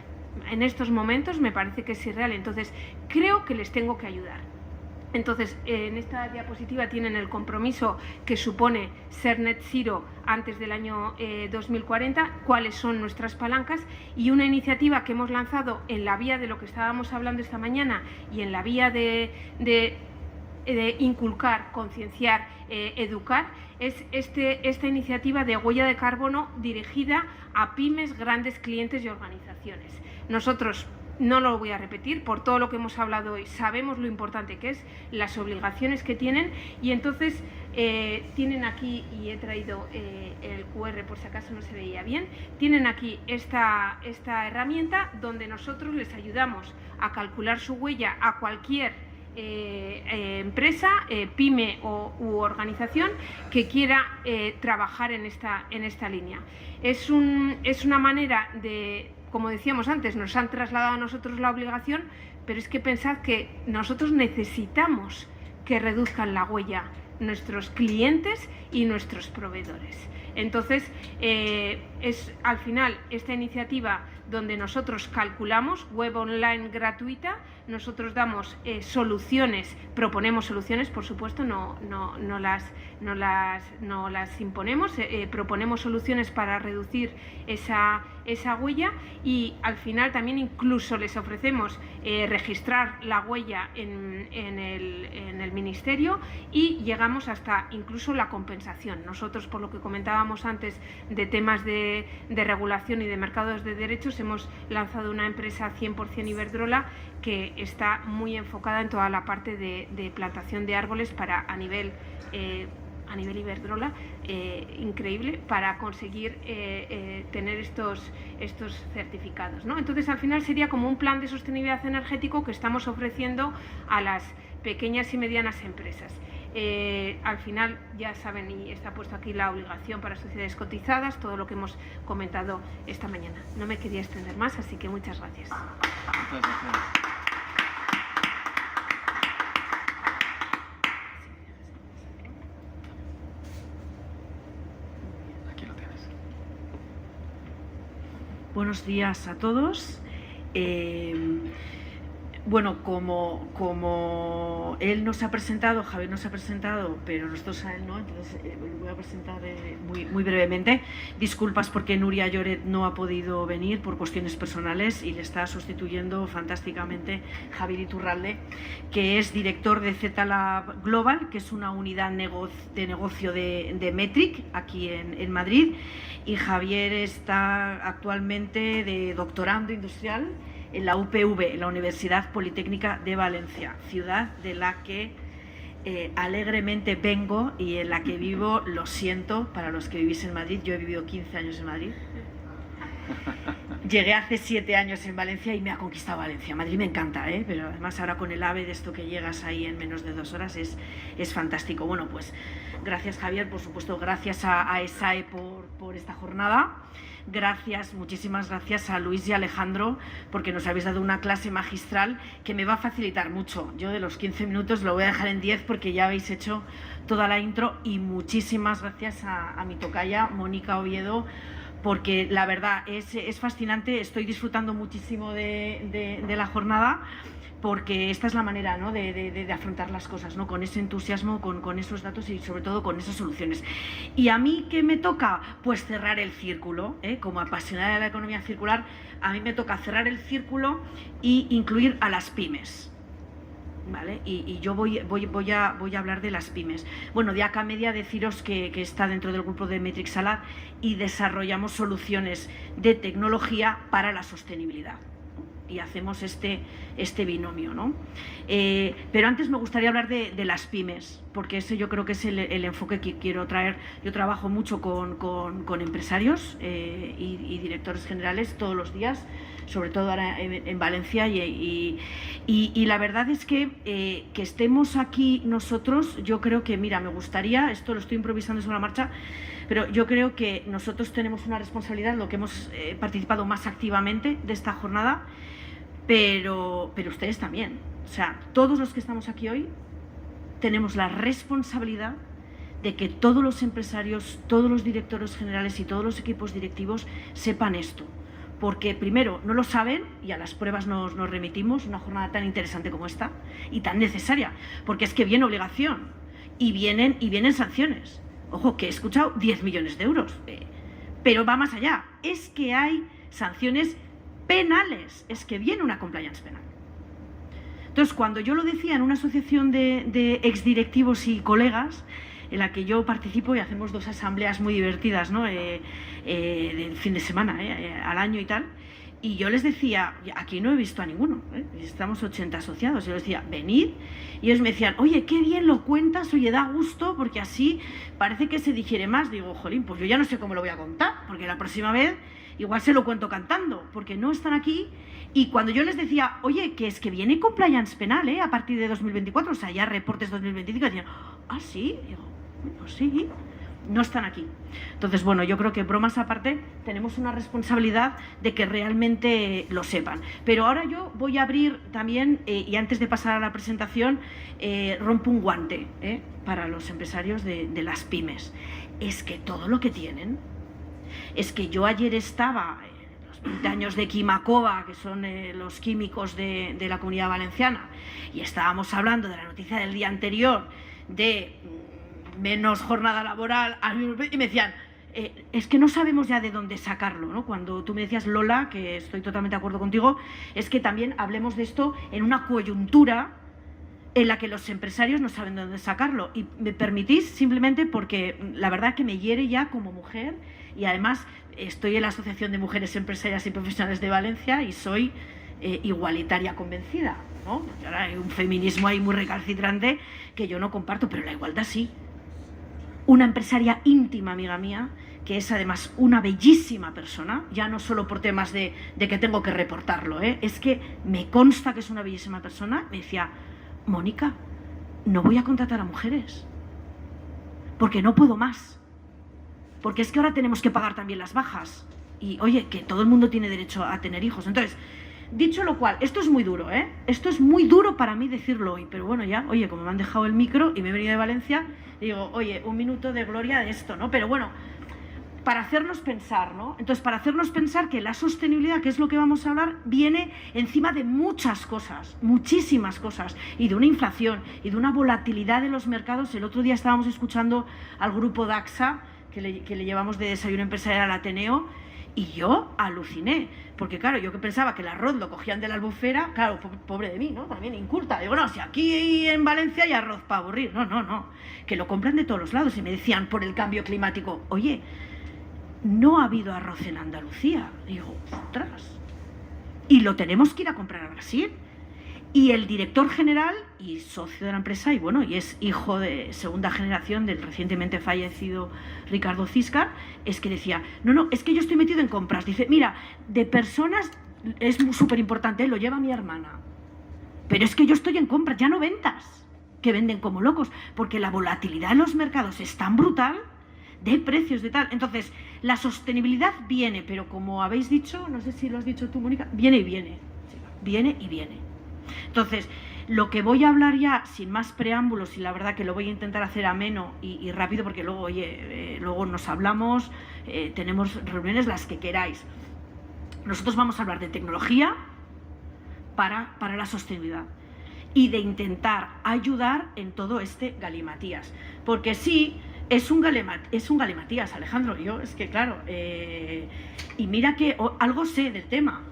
En estos momentos me parece que es irreal, entonces creo que les tengo que ayudar. Entonces, en esta diapositiva tienen el compromiso que supone ser net zero antes del año 2040, cuáles son nuestras palancas y una iniciativa que hemos lanzado en la vía de lo que estábamos hablando esta mañana y en la vía de inculcar, concienciar, educar, es esta iniciativa de huella de carbono dirigida a pymes, grandes clientes y organizaciones. Nosotros, no lo voy a repetir, por todo lo que hemos hablado hoy, sabemos lo importante que es, las obligaciones que tienen y entonces tienen aquí, y he traído el QR por si acaso no se veía bien, tienen aquí esta herramienta donde nosotros les ayudamos a calcular su huella a cualquier empresa, pyme u organización que quiera trabajar en esta línea. Es una manera de, como decíamos antes, nos han trasladado a nosotros la obligación, pero es que pensad que nosotros necesitamos que reduzcan la huella nuestros clientes y nuestros proveedores. Entonces, es al final esta iniciativa donde nosotros calculamos, web online gratuita, nosotros damos soluciones, proponemos soluciones, por supuesto, no las imponemos, proponemos soluciones para reducir esa huella y al final también incluso les ofrecemos registrar la huella en el ministerio y llegamos hasta incluso la compensación. Nosotros, por lo que comentábamos antes de temas de regulación y de mercados de derechos, hemos lanzado una empresa 100% Iberdrola que está muy enfocada en toda la parte de plantación de árboles para a nivel a nivel Iberdrola increíble para conseguir tener estos certificados, ¿no? Entonces, al final sería como un plan de sostenibilidad energético que estamos ofreciendo a las pequeñas y medianas empresas. Al final, ya saben, y está puesto aquí la obligación para sociedades cotizadas, todo lo que hemos comentado esta mañana. No me quería extender más, así que muchas gracias. Muchas gracias. Aquí lo tienes. Buenos días a todos. Bueno, como él nos ha presentado, Javier nos ha presentado, pero nosotros a él no, entonces lo voy a presentar muy brevemente. Disculpas porque Nuria Lloret no ha podido venir por cuestiones personales y le está sustituyendo fantásticamente Javier Iturralde, que es director de Z-Lab Global, que es una unidad de negocio de Metric aquí en Madrid, y Javier está actualmente de doctorando industrial en la UPV, en la Universidad Politécnica de Valencia, ciudad de la que alegremente vengo y en la que vivo. Lo siento para los que vivís en Madrid, yo he vivido 15 años en Madrid. Llegué hace 7 años en Valencia y me ha conquistado Valencia. Madrid me encanta, pero además ahora con el AVE de esto que llegas ahí en menos de 2 horas es fantástico. Bueno, pues gracias Javier, por supuesto, gracias a ESAE por esta jornada. Gracias, muchísimas gracias a Luis y a Alejandro porque nos habéis dado una clase magistral que me va a facilitar mucho. Yo de los 15 minutos lo voy a dejar en 10 porque ya habéis hecho toda la intro, y muchísimas gracias a mi tocaya Mónica Oviedo, porque la verdad es fascinante. Estoy disfrutando muchísimo de la jornada, porque esta es la manera, ¿no?, de afrontar las cosas, ¿no?, con ese entusiasmo, con esos datos y sobre todo con esas soluciones. Y a mí, ¿qué me toca? Pues cerrar el círculo, como apasionada de la economía circular, a mí me toca cerrar el círculo y incluir a las pymes. ¿Vale? Y yo voy a hablar de las pymes. Bueno, de Aca Media deciros que está dentro del grupo de Metric Salad y desarrollamos soluciones de tecnología para la sostenibilidad. Y hacemos este binomio, ¿no? Pero antes me gustaría hablar de las pymes, porque ese yo creo que es el enfoque que quiero traer. Yo trabajo mucho con empresarios y directores generales todos los días, sobre todo ahora en Valencia, y la verdad es que estemos aquí nosotros, yo creo que, mira, me gustaría, esto lo estoy improvisando sobre la marcha, pero yo creo que nosotros tenemos una responsabilidad, lo que hemos participado más activamente de esta jornada, pero ustedes también. O sea, todos los que estamos aquí hoy tenemos la responsabilidad de que todos los empresarios, todos los directores generales y todos los equipos directivos sepan esto. Porque primero no lo saben y a las pruebas nos remitimos, una jornada tan interesante como esta y tan necesaria, porque es que viene obligación y vienen sanciones. Ojo, que he escuchado 10 millones de euros, pero va más allá. Es que hay sanciones penales, es que viene una compliance penal. Entonces, cuando yo lo decía en una asociación de exdirectivos y colegas, en la que yo participo y hacemos 2 asambleas muy divertidas, ¿no?, del fin de semana, al año y tal, y yo les decía, aquí no he visto a ninguno, estamos 80 asociados, yo les decía, venid, y ellos me decían, oye, qué bien lo cuentas, oye, da gusto, porque así parece que se digiere más. Digo, jolín, pues yo ya no sé cómo lo voy a contar, porque la próxima vez igual se lo cuento cantando, porque no están aquí. Y cuando yo les decía, oye, que es que viene compliance penal, a partir de 2024, o sea, ya reportes 2025, decían, ah, sí, digo, pues sí, no están aquí. Entonces, bueno, yo creo que, bromas aparte, tenemos una responsabilidad de que realmente lo sepan. Pero ahora yo voy a abrir también, y antes de pasar a la presentación, rompo un guante para los empresarios de las pymes. Es que todo lo que tienen, es que yo ayer estaba en los 20 años de Quimacoba, que son los químicos de la Comunidad Valenciana, y estábamos hablando de la noticia del día anterior de menos jornada laboral, y me decían, es que no sabemos ya de dónde sacarlo, ¿no? Cuando tú me decías, Lola, que estoy totalmente de acuerdo contigo, es que también hablemos de esto en una coyuntura en la que los empresarios no saben de dónde sacarlo. Y me permitís, simplemente porque la verdad que me hiere ya como mujer, y además estoy en la Asociación de Mujeres Empresarias y Profesionales de Valencia y soy igualitaria convencida, ¿no? Ahora hay un feminismo ahí muy recalcitrante que yo no comparto, pero la igualdad sí. una empresaria íntima, amiga mía, que es además una bellísima persona, ya no solo por temas de que tengo que reportarlo, es que me consta que es una bellísima persona, me decía, Mónica, no voy a contratar a mujeres, porque no puedo más, porque es que ahora tenemos que pagar también las bajas, y oye, que todo el mundo tiene derecho a tener hijos. Entonces, dicho lo cual, esto es muy duro, esto es muy duro para mí decirlo hoy, pero bueno, ya, oye, como me han dejado el micro y me he venido de Valencia, digo, oye, un minuto de gloria de esto, ¿no? Pero bueno, para hacernos pensar, ¿no? Entonces, para hacernos pensar que la sostenibilidad, que es lo que vamos a hablar, viene encima de muchas cosas, muchísimas cosas, y de una inflación, y de una volatilidad de los mercados. El otro día estábamos escuchando al grupo DAXA, que le llevamos de Desayuno Empresarial al Ateneo, y yo aluciné, porque claro, yo que pensaba que el arroz lo cogían de la albufera, claro, pobre de mí, ¿no? También inculta. Digo, no, si aquí en Valencia hay arroz para aburrir. No, que lo compran de todos los lados. Y me decían, por el cambio climático, oye, no ha habido arroz en Andalucía. Digo, ostras. Y lo tenemos que ir a comprar a Brasil. Y el director general y socio de la empresa, y bueno, y es hijo de segunda generación del recientemente fallecido Ricardo Ciscar, es que decía, no, es que yo estoy metido en compras. Dice, mira, de personas, es súper importante, lo lleva mi hermana. Pero es que yo estoy en compras, ya no ventas, que venden como locos, porque la volatilidad en los mercados es tan brutal, de precios, de tal. Entonces, la sostenibilidad viene, pero como habéis dicho, no sé si lo has dicho tú, Mónica, viene y viene. Sí, viene y viene. Entonces, lo que voy a hablar ya, sin más preámbulos, y la verdad que lo voy a intentar hacer ameno y rápido, porque luego, oye, luego nos hablamos, tenemos reuniones las que queráis. Nosotros vamos a hablar de tecnología para la sostenibilidad y de intentar ayudar en todo este galimatías. Porque sí, es un galimatías, Alejandro, yo es que claro, y mira que algo sé del tema.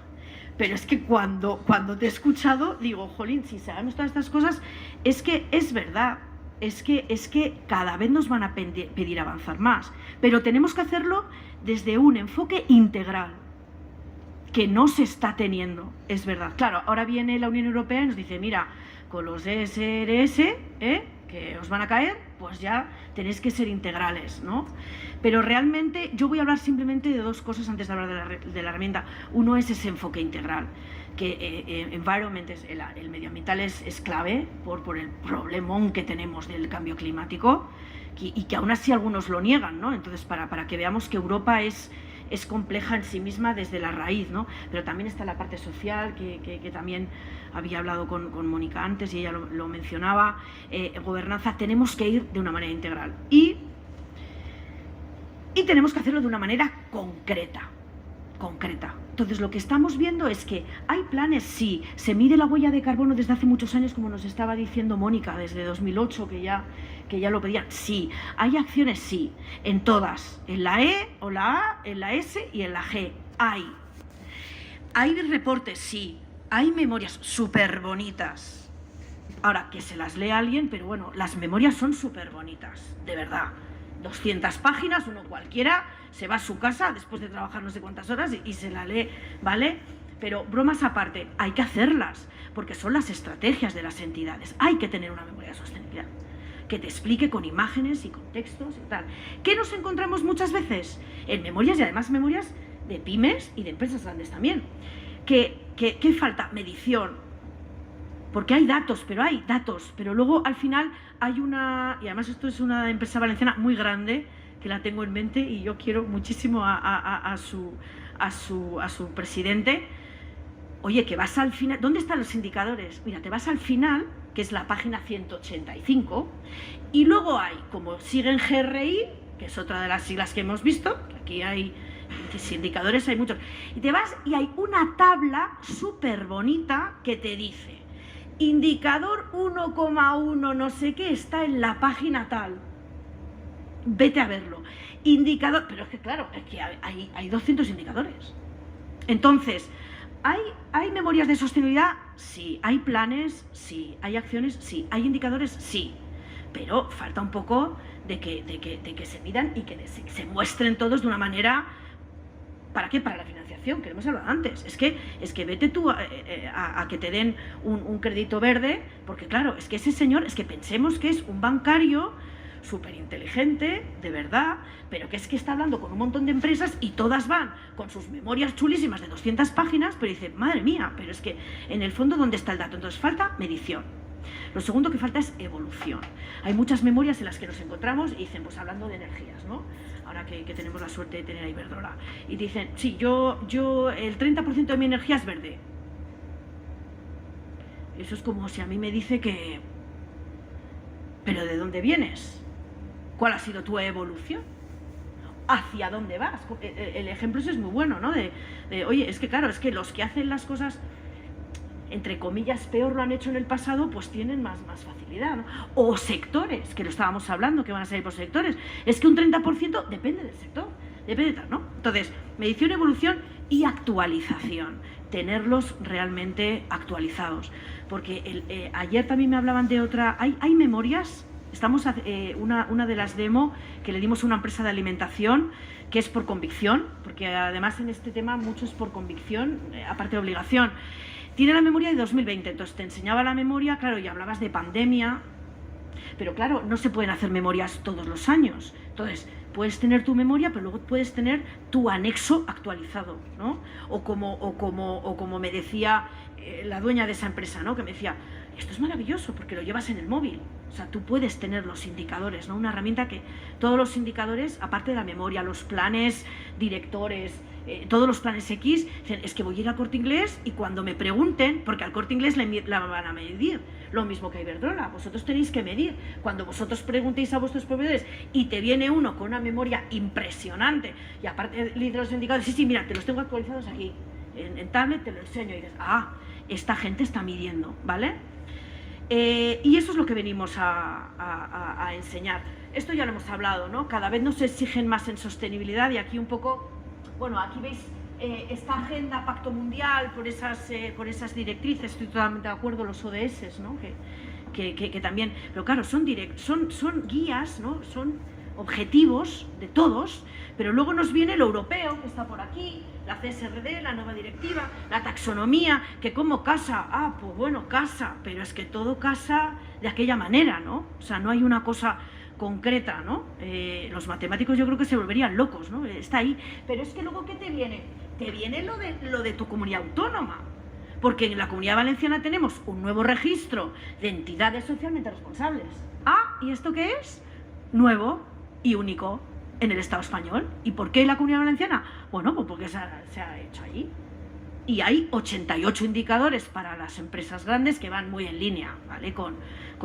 Pero es que cuando te he escuchado, digo, jolín, si sabemos todas estas cosas, es que es verdad, es que cada vez nos van a pedir avanzar más. Pero tenemos que hacerlo desde un enfoque integral, que no se está teniendo, es verdad. Claro, ahora viene la Unión Europea y nos dice, mira, con los SRS, que os van a caer, pues ya tenéis que ser integrales, ¿no? Pero realmente yo voy a hablar simplemente de dos cosas antes de hablar de la herramienta. Uno es ese enfoque integral, que environment, el medioambiental es clave por el problemón que tenemos del cambio climático y que aún así algunos lo niegan, ¿no? Entonces, para que veamos que Europa es compleja en sí misma desde la raíz, ¿no? Pero también está la parte social, que también había hablado con Mónica antes y ella lo mencionaba, gobernanza. Tenemos que ir de una manera integral y tenemos que hacerlo de una manera concreta. Entonces, lo que estamos viendo es que hay planes, sí, se mide la huella de carbono desde hace muchos años, como nos estaba diciendo Mónica, desde 2008, que ya lo pedían, sí, hay acciones, sí, en todas, en la E o la A, en la S y en la G, hay reportes, sí, hay memorias súper bonitas. Ahora, que se las lea alguien, pero bueno, las memorias son súper bonitas, de verdad. 200 páginas, uno cualquiera se va a su casa después de trabajar no sé cuántas horas y se la lee, ¿vale? Pero bromas aparte, hay que hacerlas, porque son las estrategias de las entidades. Hay que tener una memoria de sostenibilidad que te explique con imágenes y contextos y tal. ¿Qué nos encontramos muchas veces? En memorias, y además memorias de pymes y de empresas grandes también. ¿Qué falta? Medición. Porque hay datos, pero luego al final hay una, y además esto es una empresa valenciana muy grande, que la tengo en mente y yo quiero muchísimo a su presidente. Oye, que vas al final, ¿dónde están los indicadores? Mira, te vas al final, que es la página 185, y luego hay, como sigue en GRI, que es otra de las siglas que hemos visto, que aquí hay indicadores, hay muchos, y te vas y hay una tabla súper bonita que te dice, indicador 1,1 no sé qué está en la página tal. Vete a verlo. Indicador, pero es que claro, es que hay 200 indicadores. Entonces, ¿hay memorias de sostenibilidad? Sí. ¿Hay planes? Sí. ¿Hay acciones? Sí. ¿Hay indicadores? Sí. Pero falta un poco de que se midan y que se muestren todos de una manera. ¿Para qué? Para la financiación, que hemos hablado antes. Es que vete tú a que te den un crédito verde, porque claro, es que ese señor, es que pensemos que es un bancario súper inteligente, de verdad, pero que es que está hablando con un montón de empresas y todas van con sus memorias chulísimas de 200 páginas, pero dice, madre mía, pero es que en el fondo, ¿dónde está el dato? Entonces falta medición. Lo segundo que falta es evolución. Hay muchas memorias en las que nos encontramos y dicen, pues hablando de energías, ¿no? Ahora que tenemos la suerte de tener a Iberdrola. Y dicen, sí, yo el 30% de mi energía es verde. Eso es como si a mí me dice que... ¿Pero de dónde vienes? ¿Cuál ha sido tu evolución? ¿Hacia dónde vas? El ejemplo ese es muy bueno, ¿no? Oye, es que claro, es que los que hacen las cosas, entre comillas, peor lo han hecho en el pasado, pues tienen más facilidad, ¿no? O sectores, que lo estábamos hablando, que van a salir por sectores. Es que un 30% depende del sector, depende de tal, ¿no? Entonces, medición, evolución y actualización. Tenerlos realmente actualizados. Porque ayer también me hablaban de otra... Hay memorias, estamos una de las demo que le dimos a una empresa de alimentación, que es por convicción, porque además en este tema mucho es por convicción, aparte de obligación. Tiene la memoria de 2020, entonces te enseñaba la memoria, claro, y hablabas de pandemia, pero claro, no se pueden hacer memorias todos los años. Entonces, puedes tener tu memoria, pero luego puedes tener tu anexo actualizado, ¿no? O como me decía la dueña de esa empresa, ¿no? Que me decía, esto es maravilloso porque lo llevas en el móvil. O sea, tú puedes tener los indicadores, ¿no? Una herramienta que todos los indicadores, aparte de la memoria, los planes directores, todos los planes X, es que voy a ir al Corte Inglés y cuando me pregunten, porque al Corte Inglés la van a medir, lo mismo que a Iberdrola, vosotros tenéis que medir. Cuando vosotros preguntéis a vuestros proveedores y te viene uno con una memoria impresionante y aparte de los indicadores, sí, mira, te los tengo actualizados aquí, en tablet te lo enseño y dices, esta gente está midiendo, ¿vale? Y eso es lo que venimos a enseñar. Esto ya lo hemos hablado, ¿no? Cada vez nos exigen más en sostenibilidad y aquí un poco, bueno, aquí veis esta agenda, Pacto Mundial, por esas directrices, estoy totalmente de acuerdo, los ODS, ¿no? Que también, pero claro, son guías, ¿no? Son objetivos de todos, pero luego nos viene lo europeo, que está por aquí, la CSRD, la nueva directiva, la taxonomía, que como casa, pues bueno, casa, pero es que todo casa de aquella manera, ¿no? O sea, no hay una cosa concreta, ¿no? Los matemáticos yo creo que se volverían locos, ¿no? Está ahí, pero es que luego, ¿qué te viene? Te viene lo de tu comunidad autónoma, porque en la Comunidad Valenciana tenemos un nuevo registro de entidades socialmente responsables. ¿Y esto qué es? Nuevo y único en el Estado español. ¿Y por qué la Comunidad Valenciana? Bueno, pues porque se ha hecho allí. Y hay 88 indicadores para las empresas grandes que van muy en línea, ¿vale? Con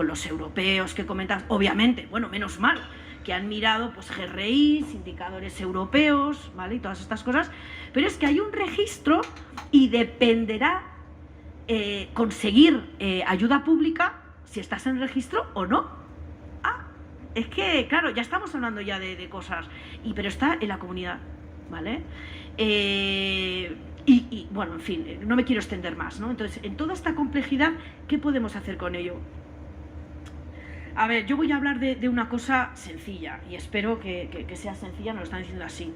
los europeos que comentas, obviamente, bueno, menos mal, que han mirado pues GRI, indicadores europeos, ¿vale? Y todas estas cosas, pero es que hay un registro y dependerá conseguir ayuda pública si estás en el registro o no. Es que, claro, ya estamos hablando ya de cosas, pero está en la comunidad, ¿vale? Y bueno, en fin, no me quiero extender más, ¿no? Entonces, en toda esta complejidad, ¿qué podemos hacer con ello? A ver, yo voy a hablar de una cosa sencilla, y espero que sea sencilla, nos lo están diciendo así.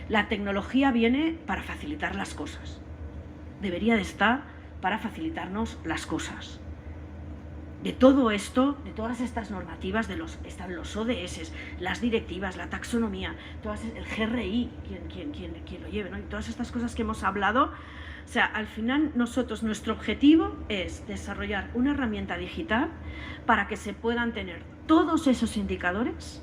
La tecnología viene para facilitar las cosas. Debería de estar para facilitarnos las cosas. De todo esto, de todas estas normativas, están los ODS, las directivas, la taxonomía, el GRI, quien lo lleve, ¿no? Y todas estas cosas que hemos hablado. O sea, al final nuestro objetivo es desarrollar una herramienta digital para que se puedan tener todos esos indicadores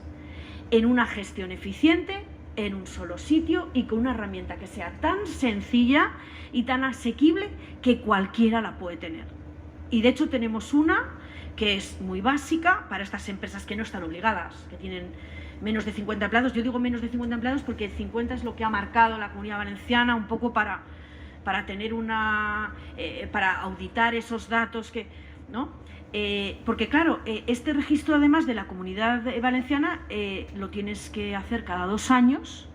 en una gestión eficiente, en un solo sitio y con una herramienta que sea tan sencilla y tan asequible que cualquiera la puede tener. Y de hecho tenemos una que es muy básica para estas empresas que no están obligadas, que tienen menos de 50 empleados. Yo digo menos de 50 empleados porque 50 es lo que ha marcado la Comunidad Valenciana un poco para tener para auditar esos datos que, ¿no? Porque claro, este registro además de la Comunidad Valenciana lo tienes que hacer cada 2 años,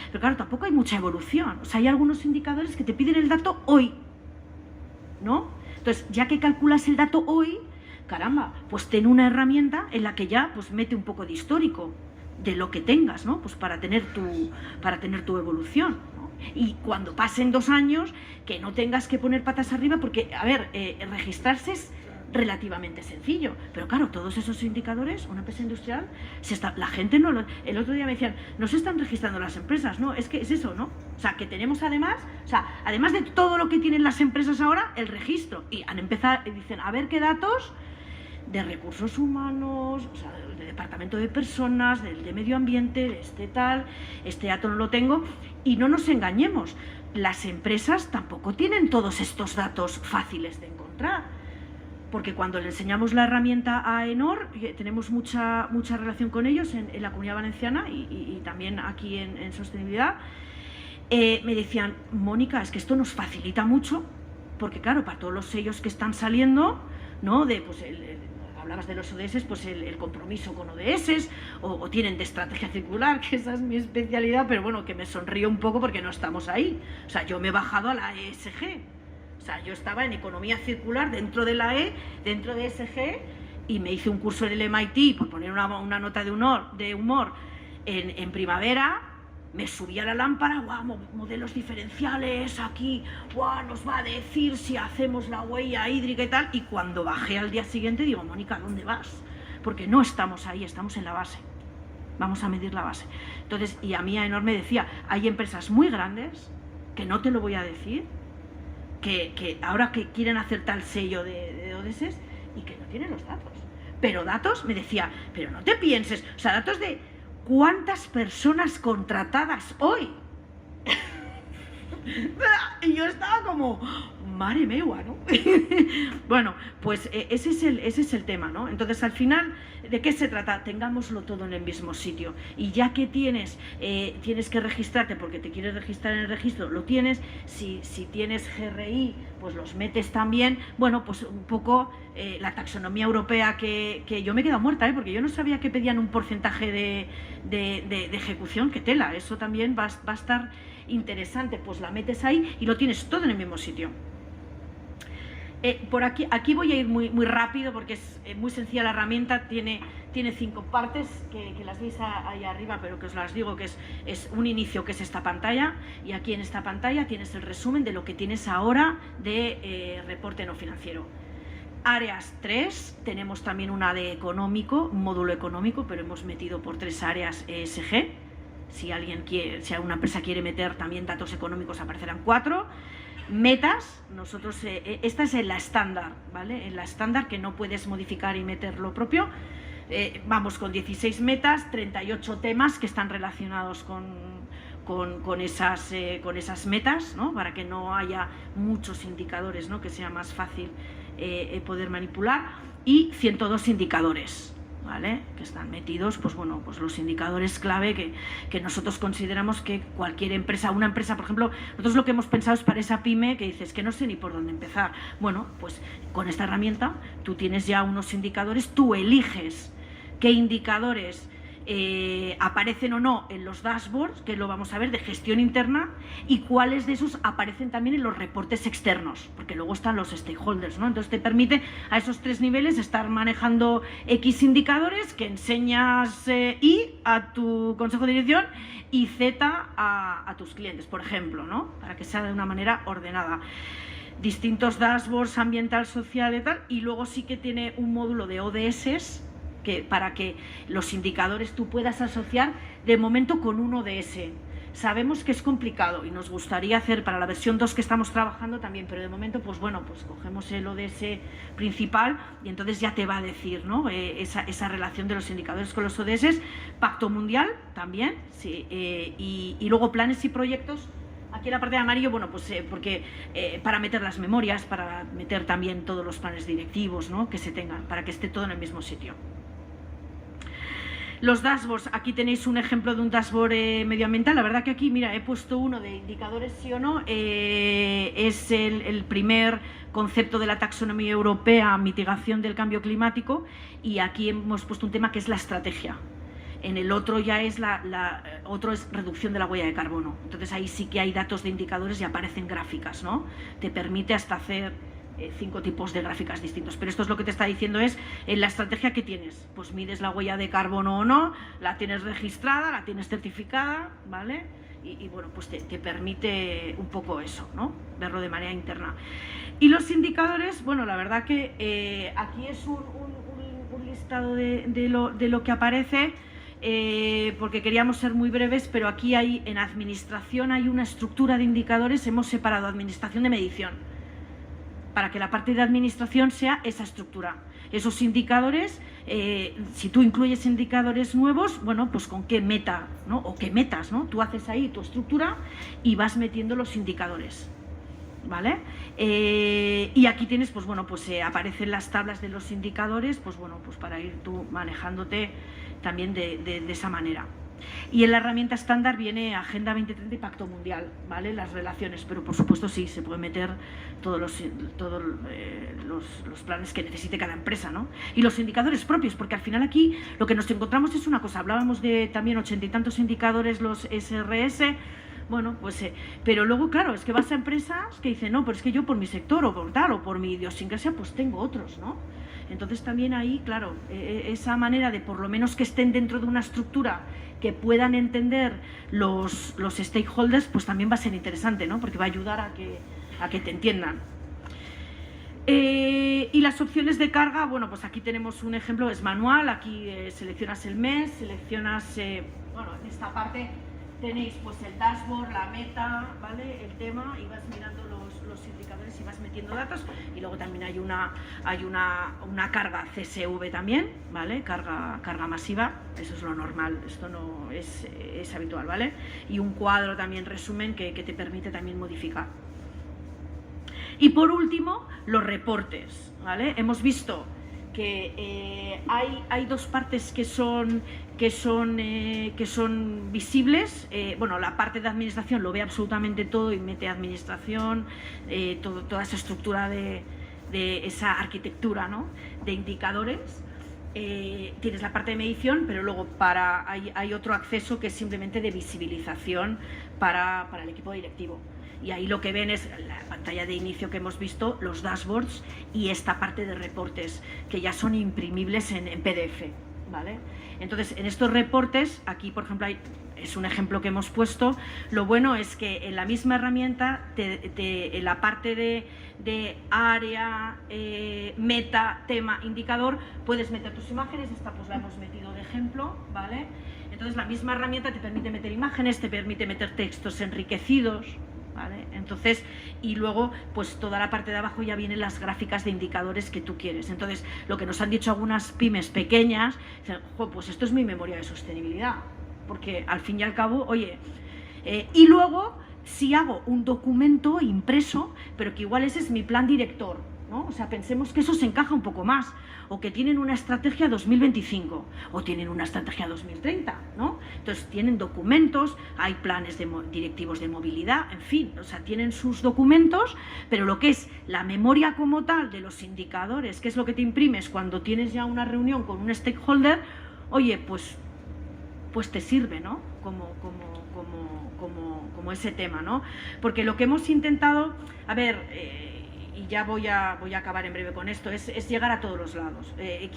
pero claro, tampoco hay mucha evolución. O sea, hay algunos indicadores que te piden el dato hoy, ¿no? Entonces, ya que calculas el dato hoy, caramba, pues ten una herramienta en la que ya pues mete un poco de histórico de lo que tengas, ¿no? Pues para tener tu evolución, ¿no? Y cuando pasen 2 años, que no tengas que poner patas arriba, porque, a ver, registrarse relativamente sencillo. Pero claro, todos esos indicadores, una empresa industrial, la gente no lo... El otro día me decían, no se están registrando las empresas, ¿no? Es que es eso, ¿no? O sea, que tenemos además de todo lo que tienen las empresas ahora, el registro. Y han empezado, dicen, a ver qué datos de recursos humanos, o sea, de departamento de personas, de medio ambiente, de este dato no lo tengo. Y no nos engañemos, las empresas tampoco tienen todos estos datos fáciles de encontrar, porque cuando le enseñamos la herramienta a AENOR, tenemos mucha relación con ellos en la Comunidad Valenciana y también aquí en Sostenibilidad, me decían, Mónica, es que esto nos facilita mucho, porque claro, para todos los sellos que están saliendo, ¿no? Hablabas de los ODS, pues el compromiso con ODS, o tienen de estrategia circular, que esa es mi especialidad, pero bueno, que me sonrío un poco porque no estamos ahí. O sea, yo me he bajado a la ESG. O sea, yo estaba en economía circular dentro de la E, dentro de ESG, y me hice un curso en el MIT, por poner una nota de humor en primavera. Me subí a la lámpara, guau, modelos diferenciales, aquí, guau, nos va a decir si hacemos la huella hídrica y tal. Y cuando bajé al día siguiente digo, Mónica, ¿dónde vas? Porque no estamos ahí, estamos en la base. Vamos a medir la base. Entonces, y a mí AENOR me decía, hay empresas muy grandes, que no te lo voy a decir, que ahora que quieren hacer tal sello de ODS y que no tienen los datos. Pero datos, me decía, pero no te pienses, o sea, datos de ¿cuántas personas contratadas hoy? Y yo estaba como, mare meua, ¿no? Bueno, pues ese es el tema, ¿no? Entonces, al final, ¿de qué se trata? Tengámoslo todo en el mismo sitio. Y ya que tienes que registrarte porque te quieres registrar en el registro, lo tienes. Si tienes GRI, pues los metes también. Bueno, pues un poco la taxonomía europea que yo me he quedado muerta, porque yo no sabía que pedían un porcentaje de ejecución, que tela. Eso también va a estar interesante, pues la metes ahí y lo tienes todo en el mismo sitio. Por aquí voy a ir muy rápido porque es muy sencilla la herramienta, tiene 5 partes que las veis ahí arriba, pero que os las digo, que es un inicio, que es esta pantalla, y aquí en esta pantalla tienes el resumen de lo que tienes ahora de reporte no financiero. Áreas 3, tenemos también una de económico, un módulo económico, pero hemos metido por 3 áreas ESG. Si alguna empresa quiere meter también datos económicos, aparecerán 4. Metas, nosotros, esta es en la estándar, ¿vale? En la estándar, que no puedes modificar y meter lo propio. Vamos con 16 metas, 38 temas que están relacionados con esas metas, ¿no? Para que no haya muchos indicadores, ¿no? Que sea más fácil poder manipular, y 102 indicadores, ¿vale? Que están metidos, pues bueno, pues los indicadores clave que nosotros consideramos que cualquier empresa, una empresa, por ejemplo, nosotros lo que hemos pensado es para esa pyme que dices que no sé ni por dónde empezar. Bueno, pues con esta herramienta tú tienes ya unos indicadores, tú eliges qué indicadores aparecen o no en los dashboards, que lo vamos a ver, de gestión interna, y cuáles de esos aparecen también en los reportes externos, porque luego están los stakeholders, ¿no? Entonces te permite a esos 3 niveles estar manejando X indicadores que enseñas Y a tu consejo de dirección y Z a tus clientes, por ejemplo, ¿no? Para que sea de una manera ordenada. Distintos dashboards ambiental, social y tal, y luego sí que tiene un módulo de ODS, para que los indicadores tú puedas asociar de momento con un ODS. Sabemos que es complicado y nos gustaría hacer para la versión 2 que estamos trabajando también, pero de momento, pues bueno, pues cogemos el ODS principal y entonces ya te va a decir, ¿no? Esa relación de los indicadores con los ODS. Pacto mundial también, sí, y luego planes y proyectos. Aquí en la parte de amarillo, bueno, pues porque para meter las memorias, para meter también todos los planes directivos, ¿no? Que se tengan, para que esté todo en el mismo sitio. Los dashboards, aquí tenéis un ejemplo de un dashboard medioambiental. La verdad que aquí, mira, he puesto uno de indicadores sí o no. Es el primer concepto de la taxonomía europea, mitigación del cambio climático, y aquí hemos puesto un tema que es la estrategia. En el otro ya es otro es reducción de la huella de carbono. Entonces ahí sí que hay datos de indicadores y aparecen gráficas, ¿no? Te permite hasta hacer 5 tipos de gráficas distintos, pero esto es lo que te está diciendo es en la estrategia que tienes, pues mides la huella de carbono o no, la tienes registrada, la tienes certificada, ¿vale? y bueno, pues te permite un poco eso, ¿no? Verlo de manera interna. Y los indicadores, bueno, la verdad que aquí es un listado de lo que aparece, porque queríamos ser muy breves, pero aquí en administración hay una estructura de indicadores, hemos separado administración de medición, para que la parte de administración sea esa estructura. Esos indicadores, si tú incluyes indicadores nuevos, bueno, pues con qué meta, ¿no? O qué metas, ¿no? Tú haces ahí tu estructura y vas metiendo los indicadores, ¿vale? Y aquí tienes, pues bueno, pues aparecen las tablas de los indicadores, pues bueno, pues para ir tú manejándote también de esa manera. Y en la herramienta estándar viene Agenda 2030 y Pacto Mundial, ¿vale? Las relaciones, pero por supuesto sí, se puede meter todos los planes que necesite cada empresa, ¿no? Y los indicadores propios, porque al final aquí lo que nos encontramos es una cosa, hablábamos de también 80 y tantos indicadores, los SRS, bueno, pues, pero luego, claro, es que vas a empresas que dicen, no, pero es que yo por mi sector o por tal, o por mi idiosincrasia, pues tengo otros, ¿no? Entonces también ahí, claro, esa manera de por lo menos que estén dentro de una estructura que puedan entender los stakeholders, pues también va a ser interesante, ¿no? Porque va a ayudar a que te entiendan. Y las opciones de carga, bueno, pues aquí tenemos un ejemplo, es manual, aquí seleccionas el mes, seleccionas, bueno, en esta parte tenéis pues el dashboard, la meta, ¿vale? El tema, y vas mirando los indicadores y vas metiendo datos, y luego también hay una carga CSV también, ¿vale? Carga masiva, eso es lo normal, esto no es habitual, ¿vale? Y un cuadro también resumen que te permite también modificar. Y por último, los reportes, ¿vale? Hemos visto que hay dos partes que son visibles. Bueno, la parte de administración lo ve absolutamente todo y mete administración, toda esa estructura de esa arquitectura, ¿no? De indicadores. Tienes la parte de medición, pero luego hay otro acceso que es simplemente de visibilización para el equipo directivo. Y ahí lo que ven es la pantalla de inicio que hemos visto, los dashboards y esta parte de reportes que ya son imprimibles en PDF, ¿vale? Entonces, en estos reportes, aquí por ejemplo es un ejemplo que hemos puesto, lo bueno es que en la misma herramienta, en la parte de área, meta, tema, indicador, puedes meter tus imágenes, esta pues la hemos metido de ejemplo, ¿vale? Entonces la misma herramienta te permite meter imágenes, te permite meter textos enriquecidos, ¿vale? Entonces, y luego pues toda la parte de abajo ya vienen las gráficas de indicadores que tú quieres. Entonces, lo que nos han dicho algunas pymes pequeñas, dicen, pues esto es mi memoria de sostenibilidad, porque al fin y al cabo, oye, y luego si hago un documento impreso, pero que igual ese es mi plan director, ¿no? O sea, pensemos que eso se encaja un poco más, o que tienen una estrategia 2025, o tienen una estrategia 2030, ¿no? Entonces tienen documentos, hay planes directivos de movilidad, en fin, o sea, tienen sus documentos, pero lo que es la memoria como tal de los indicadores, que es lo que te imprimes cuando tienes ya una reunión con un stakeholder, oye, pues te sirve, ¿no? Como ese tema, ¿no? Porque lo que hemos intentado, a ver, y ya voy a acabar en breve con esto, es llegar a todos los lados. El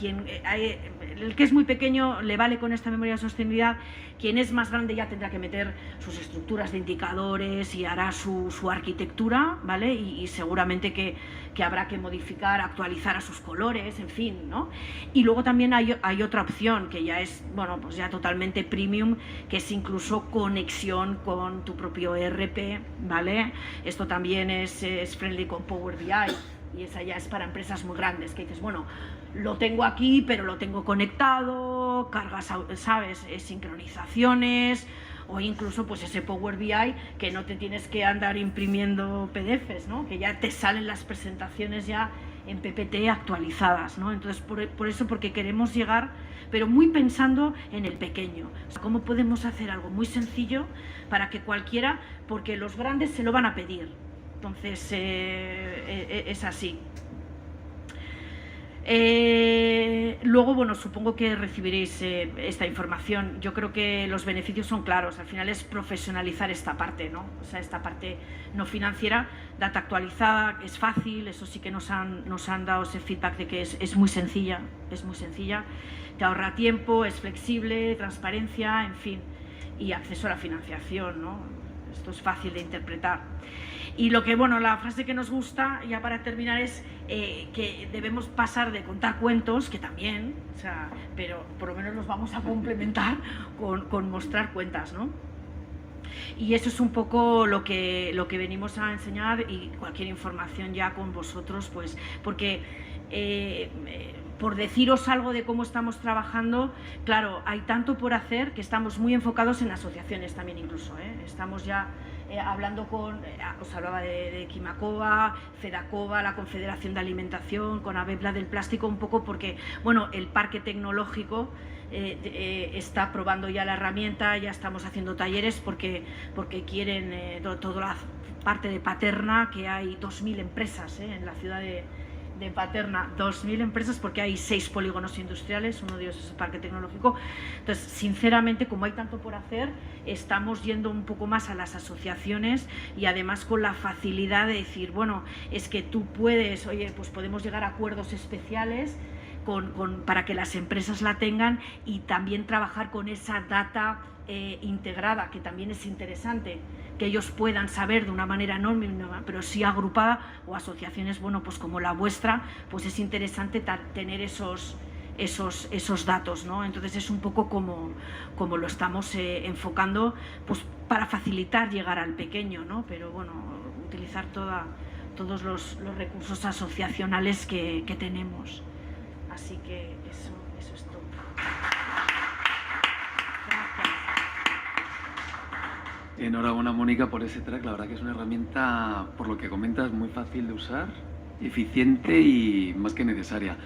que es muy pequeño le vale con esta memoria de sostenibilidad, quien es más grande ya tendrá que meter sus estructuras de indicadores y hará su arquitectura, ¿vale? Y seguramente que habrá que modificar, actualizar a sus colores, en fin, ¿no? Y luego también hay otra opción que ya es, bueno, pues ya totalmente premium, que es incluso conexión con tu propio ERP, ¿vale? Esto también es friendly con Power BI, y esa ya es para empresas muy grandes, que dices, bueno, lo tengo aquí, pero lo tengo conectado, cargas, ¿sabes? Sincronizaciones, o incluso pues ese Power BI que no te tienes que andar imprimiendo PDFs, ¿no? Que ya te salen las presentaciones ya en PPT actualizadas, ¿no? Entonces, por eso, porque queremos llegar, pero muy pensando en el pequeño. O sea, ¿cómo podemos hacer algo muy sencillo para que cualquiera, porque los grandes se lo van a pedir? Entonces, es así. Luego, bueno, supongo que recibiréis esta información. Yo creo que los beneficios son claros. Al final es profesionalizar esta parte, ¿no? O sea, esta parte no financiera, data actualizada, es fácil. Eso sí que nos han dado ese feedback de que es muy sencilla, te ahorra tiempo, es flexible, transparencia, en fin, y acceso a la financiación, ¿no? esto es fácil de interpretar. Y lo que, bueno, la frase que nos gusta, ya para terminar, es que debemos pasar de contar cuentos, que también, o sea, pero por lo menos los vamos a complementar con mostrar cuentas, ¿no? Y eso es un poco lo que venimos a enseñar, y cualquier información ya con vosotros, pues, porque por deciros algo de cómo estamos trabajando, claro, hay tanto por hacer que estamos muy enfocados en asociaciones también incluso, ¿eh? Estamos ya hablando os hablaba de Kimakova, Fedakova, la Confederación de Alimentación, con Avepla del plástico, un poco porque, bueno, el parque tecnológico está probando ya la herramienta, ya estamos haciendo talleres porque quieren toda la parte de Paterna, que hay 2.000 empresas en la ciudad de Paterna, 2.000 empresas, porque hay 6 polígonos industriales, uno de ellos es el parque tecnológico. Entonces, sinceramente, como hay tanto por hacer, estamos yendo un poco más a las asociaciones, y además con la facilidad de decir, bueno, es que tú puedes, oye, pues podemos llegar a acuerdos especiales para que las empresas la tengan, y también trabajar con esa data integrada, que también es interesante, que ellos puedan saber de una manera anónima, pero sí agrupada, o asociaciones, bueno, pues como la vuestra, pues es interesante tener esos datos, ¿no? Entonces es un poco como lo estamos enfocando, pues para facilitar llegar al pequeño, ¿no? Pero bueno, utilizar todos los recursos asociacionales que tenemos. Así que eso es todo. Enhorabuena, Mónica, por ese track. La verdad que es una herramienta, por lo que comentas, muy fácil de usar, eficiente y más que necesaria.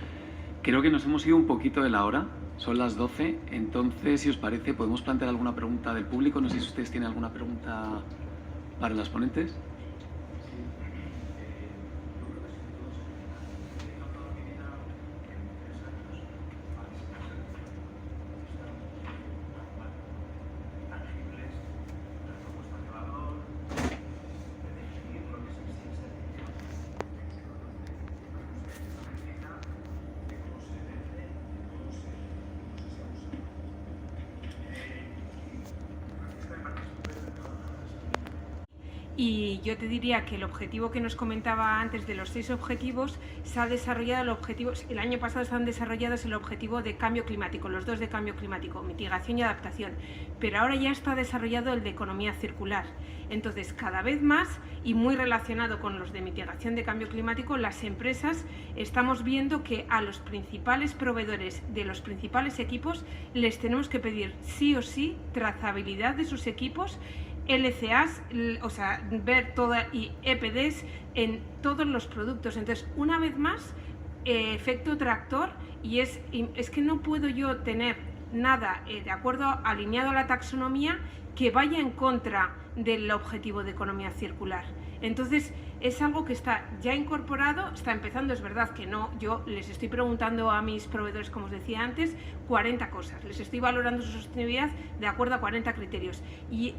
Creo que nos hemos ido un poquito de la hora, son las 12, entonces, si os parece, podemos plantear alguna pregunta del público. No sé si ustedes tienen alguna pregunta para las ponentes. Y yo te diría que el objetivo que nos comentaba antes de los 6 objetivos, se ha desarrollado el año pasado se han desarrollado el objetivo de cambio climático, los 2 de cambio climático, mitigación y adaptación, pero ahora ya está desarrollado el de economía circular. Entonces, cada vez más, y muy relacionado con los de mitigación de cambio climático, las empresas estamos viendo que a los principales proveedores de los principales equipos les tenemos que pedir sí o sí trazabilidad de sus equipos, LCAs, o sea, ver toda, y EPDs en todos los productos. Entonces, una vez más, efecto tractor, y es que no puedo yo tener nada de acuerdo, alineado a la taxonomía, que vaya en contra del objetivo de economía circular. Entonces, es algo que está ya incorporado, está empezando. Es verdad que no, yo les estoy preguntando a mis proveedores, como os decía antes, 40 cosas. Les estoy valorando su sostenibilidad de acuerdo a 40 criterios. ¿Y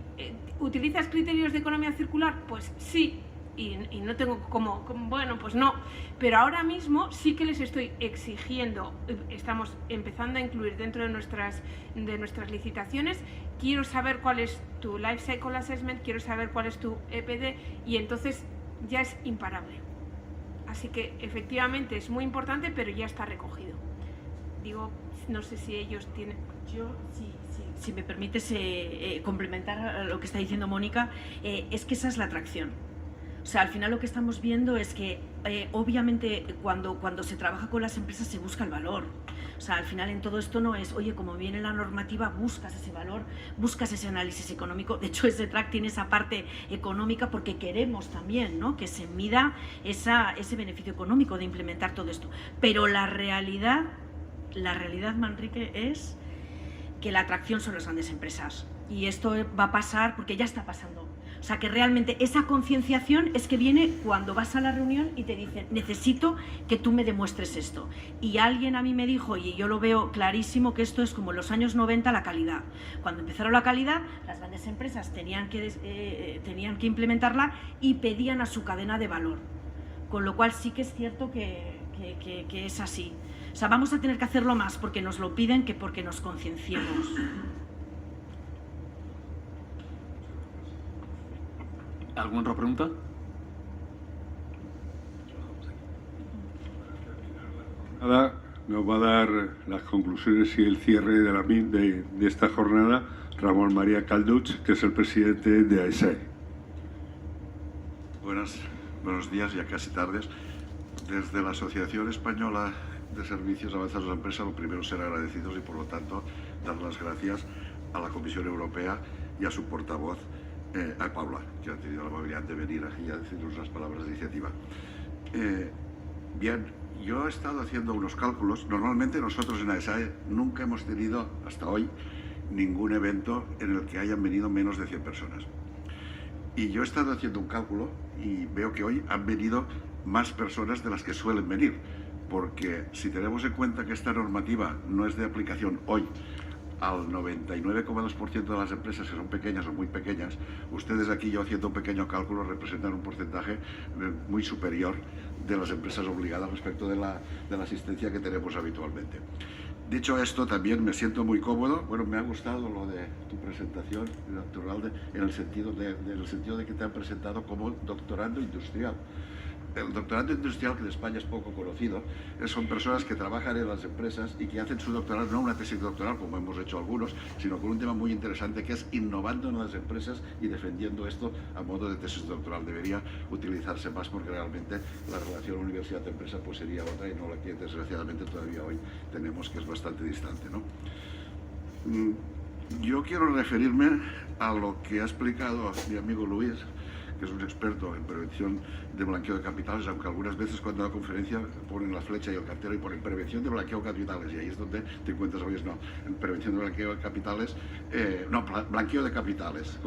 utilizas criterios de economía circular? Pues sí. Y no tengo bueno, pues no, pero ahora mismo sí que les estoy exigiendo, estamos empezando a incluir dentro de nuestras licitaciones. Quiero saber cuál es tu Life Cycle Assessment, quiero saber cuál es tu EPD, y entonces ya es imparable. Así que efectivamente es muy importante, pero ya está recogido. Digo, no sé si ellos tienen... Yo, si me permites complementar lo que está diciendo Mónica, es que esa es la atracción. O sea, al final lo que estamos viendo es que obviamente cuando se trabaja con las empresas se busca el valor. O sea, al final en todo esto no es, oye, como viene la normativa, buscas ese valor, buscas ese análisis económico. De hecho, ese track tiene esa parte económica porque queremos también, ¿no?, que se mida ese beneficio económico de implementar todo esto. Pero la realidad, Manrique, es que la atracción son las grandes empresas. Y esto va a pasar porque ya está pasando. O sea, que realmente esa concienciación es que viene cuando vas a la reunión y te dicen, necesito que tú me demuestres esto. Y alguien a mí me dijo, y yo lo veo clarísimo, que esto es como los años 90, la calidad. Cuando empezaron la calidad, las grandes empresas tenían que implementarla y pedían a su cadena de valor. Con lo cual sí que es cierto que es así. O sea, vamos a tener que hacerlo más porque nos lo piden que porque nos concienciemos. ¿Alguna otra pregunta? Nada, nos va a dar las conclusiones y el cierre de esta jornada Ramón María Calduch, que es el presidente de AESAE. Buenos días, ya casi tardes. Desde la Asociación Española de Servicios Avanzados a la Empresa, lo primero ser agradecidos y, por lo tanto, dar las gracias a la Comisión Europea y a su portavoz, a Paula, que ha tenido la amabilidad de venir aquí a decirnos unas palabras de iniciativa. Bien, yo he estado haciendo unos cálculos. Normalmente nosotros en AESAE nunca hemos tenido, hasta hoy, ningún evento en el que hayan venido menos de 100 personas. Y yo he estado haciendo un cálculo y veo que hoy han venido más personas de las que suelen venir, porque si tenemos en cuenta que esta normativa no es de aplicación hoy al 99,2% de las empresas que son pequeñas o muy pequeñas, ustedes aquí, yo haciendo un pequeño cálculo, representan un porcentaje muy superior de las empresas obligadas respecto de la asistencia que tenemos habitualmente. Dicho esto, también me siento muy cómodo. Bueno, me ha gustado lo de tu presentación, doctor, en el sentido de que te han presentado como doctorando industrial. El doctorado industrial, que en España es poco conocido, son personas que trabajan en las empresas y que hacen su doctorado, no una tesis doctoral como hemos hecho algunos, sino con un tema muy interesante que es innovando en las empresas y defendiendo esto a modo de tesis doctoral. Debería utilizarse más porque realmente la relación universidad-empresa pues sería otra y no la que desgraciadamente todavía hoy tenemos, que es bastante distante, ¿no? Yo quiero referirme a lo que ha explicado mi amigo Luis, que es un experto en prevención de blanqueo de capitales, aunque algunas veces cuando da conferencia ponen la flecha y el cartero y ponen prevención de blanqueo de capitales, y ahí es donde te encuentras, oyes, no, en prevención de blanqueo de capitales, no, blanqueo de capitales.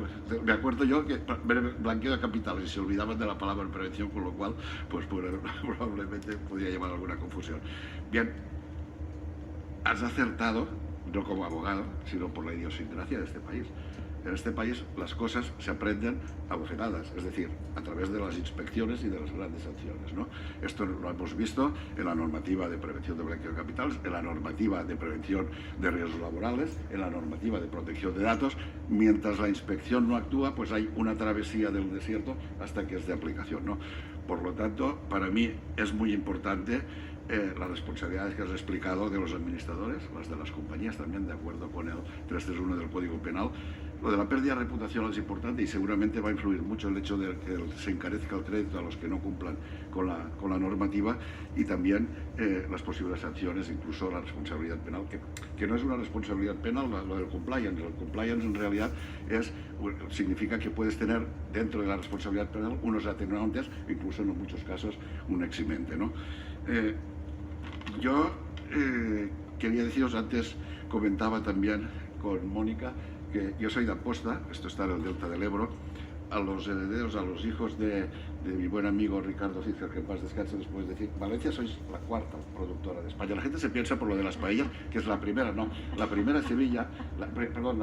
Me acuerdo yo que blanqueo de capitales y se olvidaban de la palabra prevención, con lo cual, pues probablemente podía llevar alguna confusión. Bien, has acertado, no como abogado, sino por la idiosincrasia de este país. En este país las cosas se aprenden a bofetadas, es decir, a través de las inspecciones y de las grandes sanciones, ¿no? Esto lo hemos visto en la normativa de prevención de blanqueo de capitales, en la normativa de prevención de riesgos laborales, en la normativa de protección de datos. Mientras la inspección no actúa, pues hay una travesía del desierto hasta que es de aplicación, ¿no? Por lo tanto, para mí es muy importante las responsabilidades que has explicado de los administradores, las de las compañías también, de acuerdo con el 331 del Código Penal. Lo de la pérdida de reputación es importante y seguramente va a influir mucho el hecho de que se encarezca el crédito a los que no cumplan con la normativa, y también las posibles sanciones, incluso la responsabilidad penal, que no es una responsabilidad penal lo del compliance. El compliance en realidad significa que puedes tener dentro de la responsabilidad penal unos atenuantes, incluso en muchos casos un eximente, ¿no? Yo quería deciros, antes comentaba también con Mónica, que yo soy de Amposta, esto está en el Delta del Ebro. A los herederos, a los hijos de mi buen amigo Ricardo Cícer, que en paz descanse, después de decir, Valencia sois la cuarta productora de España. La gente se piensa por lo de las paellas, que es la primera, no. La primera es Sevilla, la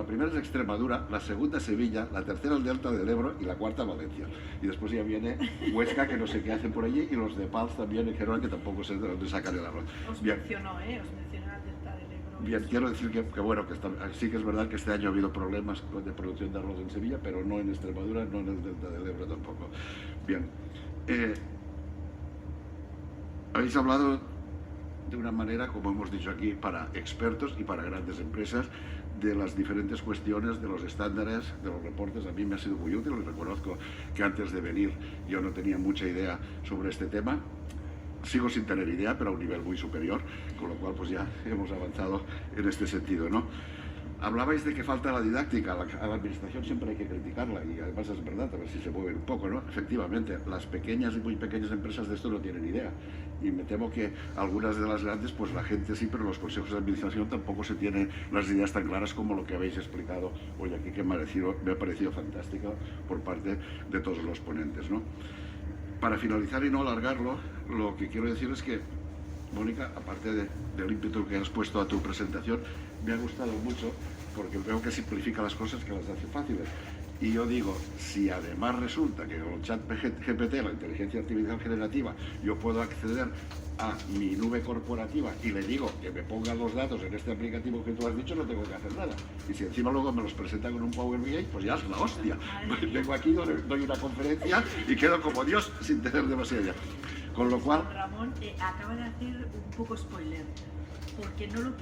primera es Extremadura, la segunda es Sevilla, la tercera el Delta del Ebro y la cuarta Valencia. Y después ya viene Huesca, que no sé qué hacen por allí, y los de Pals también en Gerona, que tampoco sé de dónde sacan el arroz. Os mencionó el Delta del Ebro. Bien, quiero decir que bueno, que sí que es verdad que este año ha habido problemas de producción de arroz en Sevilla, pero no en Extremadura, no en el Delta del Ebro tampoco. Bien, habéis hablado de una manera, como hemos dicho aquí, para expertos y para grandes empresas, de las diferentes cuestiones, de los estándares, de los reportes. A mí me ha sido muy útil y reconozco que antes de venir yo no tenía mucha idea sobre este tema. Sigo sin tener idea, pero a un nivel muy superior, con lo cual pues ya hemos avanzado en este sentido, ¿no? Hablabais de que falta la didáctica, a la administración siempre hay que criticarla, y además es verdad, a ver si se mueven un poco, ¿no? Efectivamente, las pequeñas y muy pequeñas empresas de esto no tienen idea, y me temo que algunas de las grandes, pues la gente sí, pero los consejos de administración tampoco se tienen las ideas tan claras como lo que habéis explicado hoy aquí, que me ha parecido fantástico por parte de todos los ponentes, ¿no? Para finalizar y no alargarlo, lo que quiero decir es que, Mónica, aparte del ímpetu que has puesto a tu presentación, me ha gustado mucho porque veo que simplifica las cosas, que las hace fáciles. Y yo digo, si además resulta que con el chat GPT, la inteligencia artificial generativa, yo puedo acceder a mi nube corporativa y le digo que me ponga los datos en este aplicativo que tú has dicho, no tengo que hacer nada. Y si encima luego me los presenta con un Power BI, pues ya es la hostia. Vengo aquí, doy una conferencia y quedo como Dios sin tener demasiado ya. Con lo cual... Ramón acaba de hacer un poco spoiler, porque no lo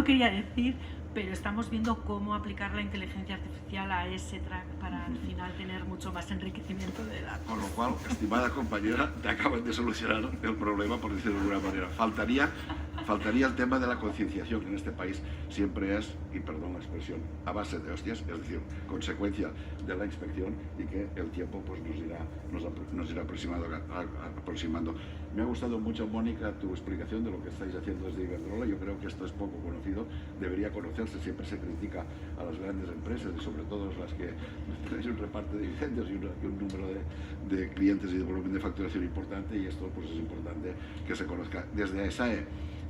quería decir, pero estamos viendo cómo aplicar la inteligencia artificial a ese track para al final tener mucho más enriquecimiento de datos. Con lo cual, estimada compañera, te acaban de solucionar el problema, por decirlo de alguna manera. Faltaría el tema de la concienciación, que en este país siempre es, y perdón la expresión, a base de hostias, es decir, consecuencia de la inspección, y que el tiempo pues, nos irá aproximando. Me ha gustado mucho, Mónica, tu explicación de lo que estáis haciendo desde Iberdrola. Yo creo que esto es poco conocido, debería conocerse. Siempre se critica a las grandes empresas y sobre todo las que tenéis un reparto de dividendos y un número de clientes y de volumen de facturación importante, y esto pues es importante que se conozca. Desde AESAE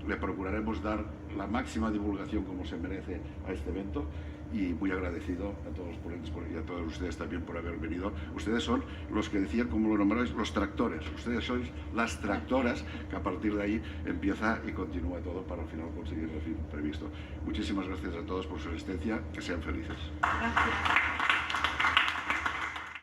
le procuraremos dar la máxima divulgación como se merece a este evento, y muy agradecido a todos los ponentes y a todos ustedes también por haber venido. Ustedes son los que decían, como lo nombráis, los tractores. Ustedes sois las tractoras que a partir de ahí empieza y continúa todo para al final conseguir el fin previsto. Muchísimas gracias a todos por su asistencia, que sean felices. Gracias.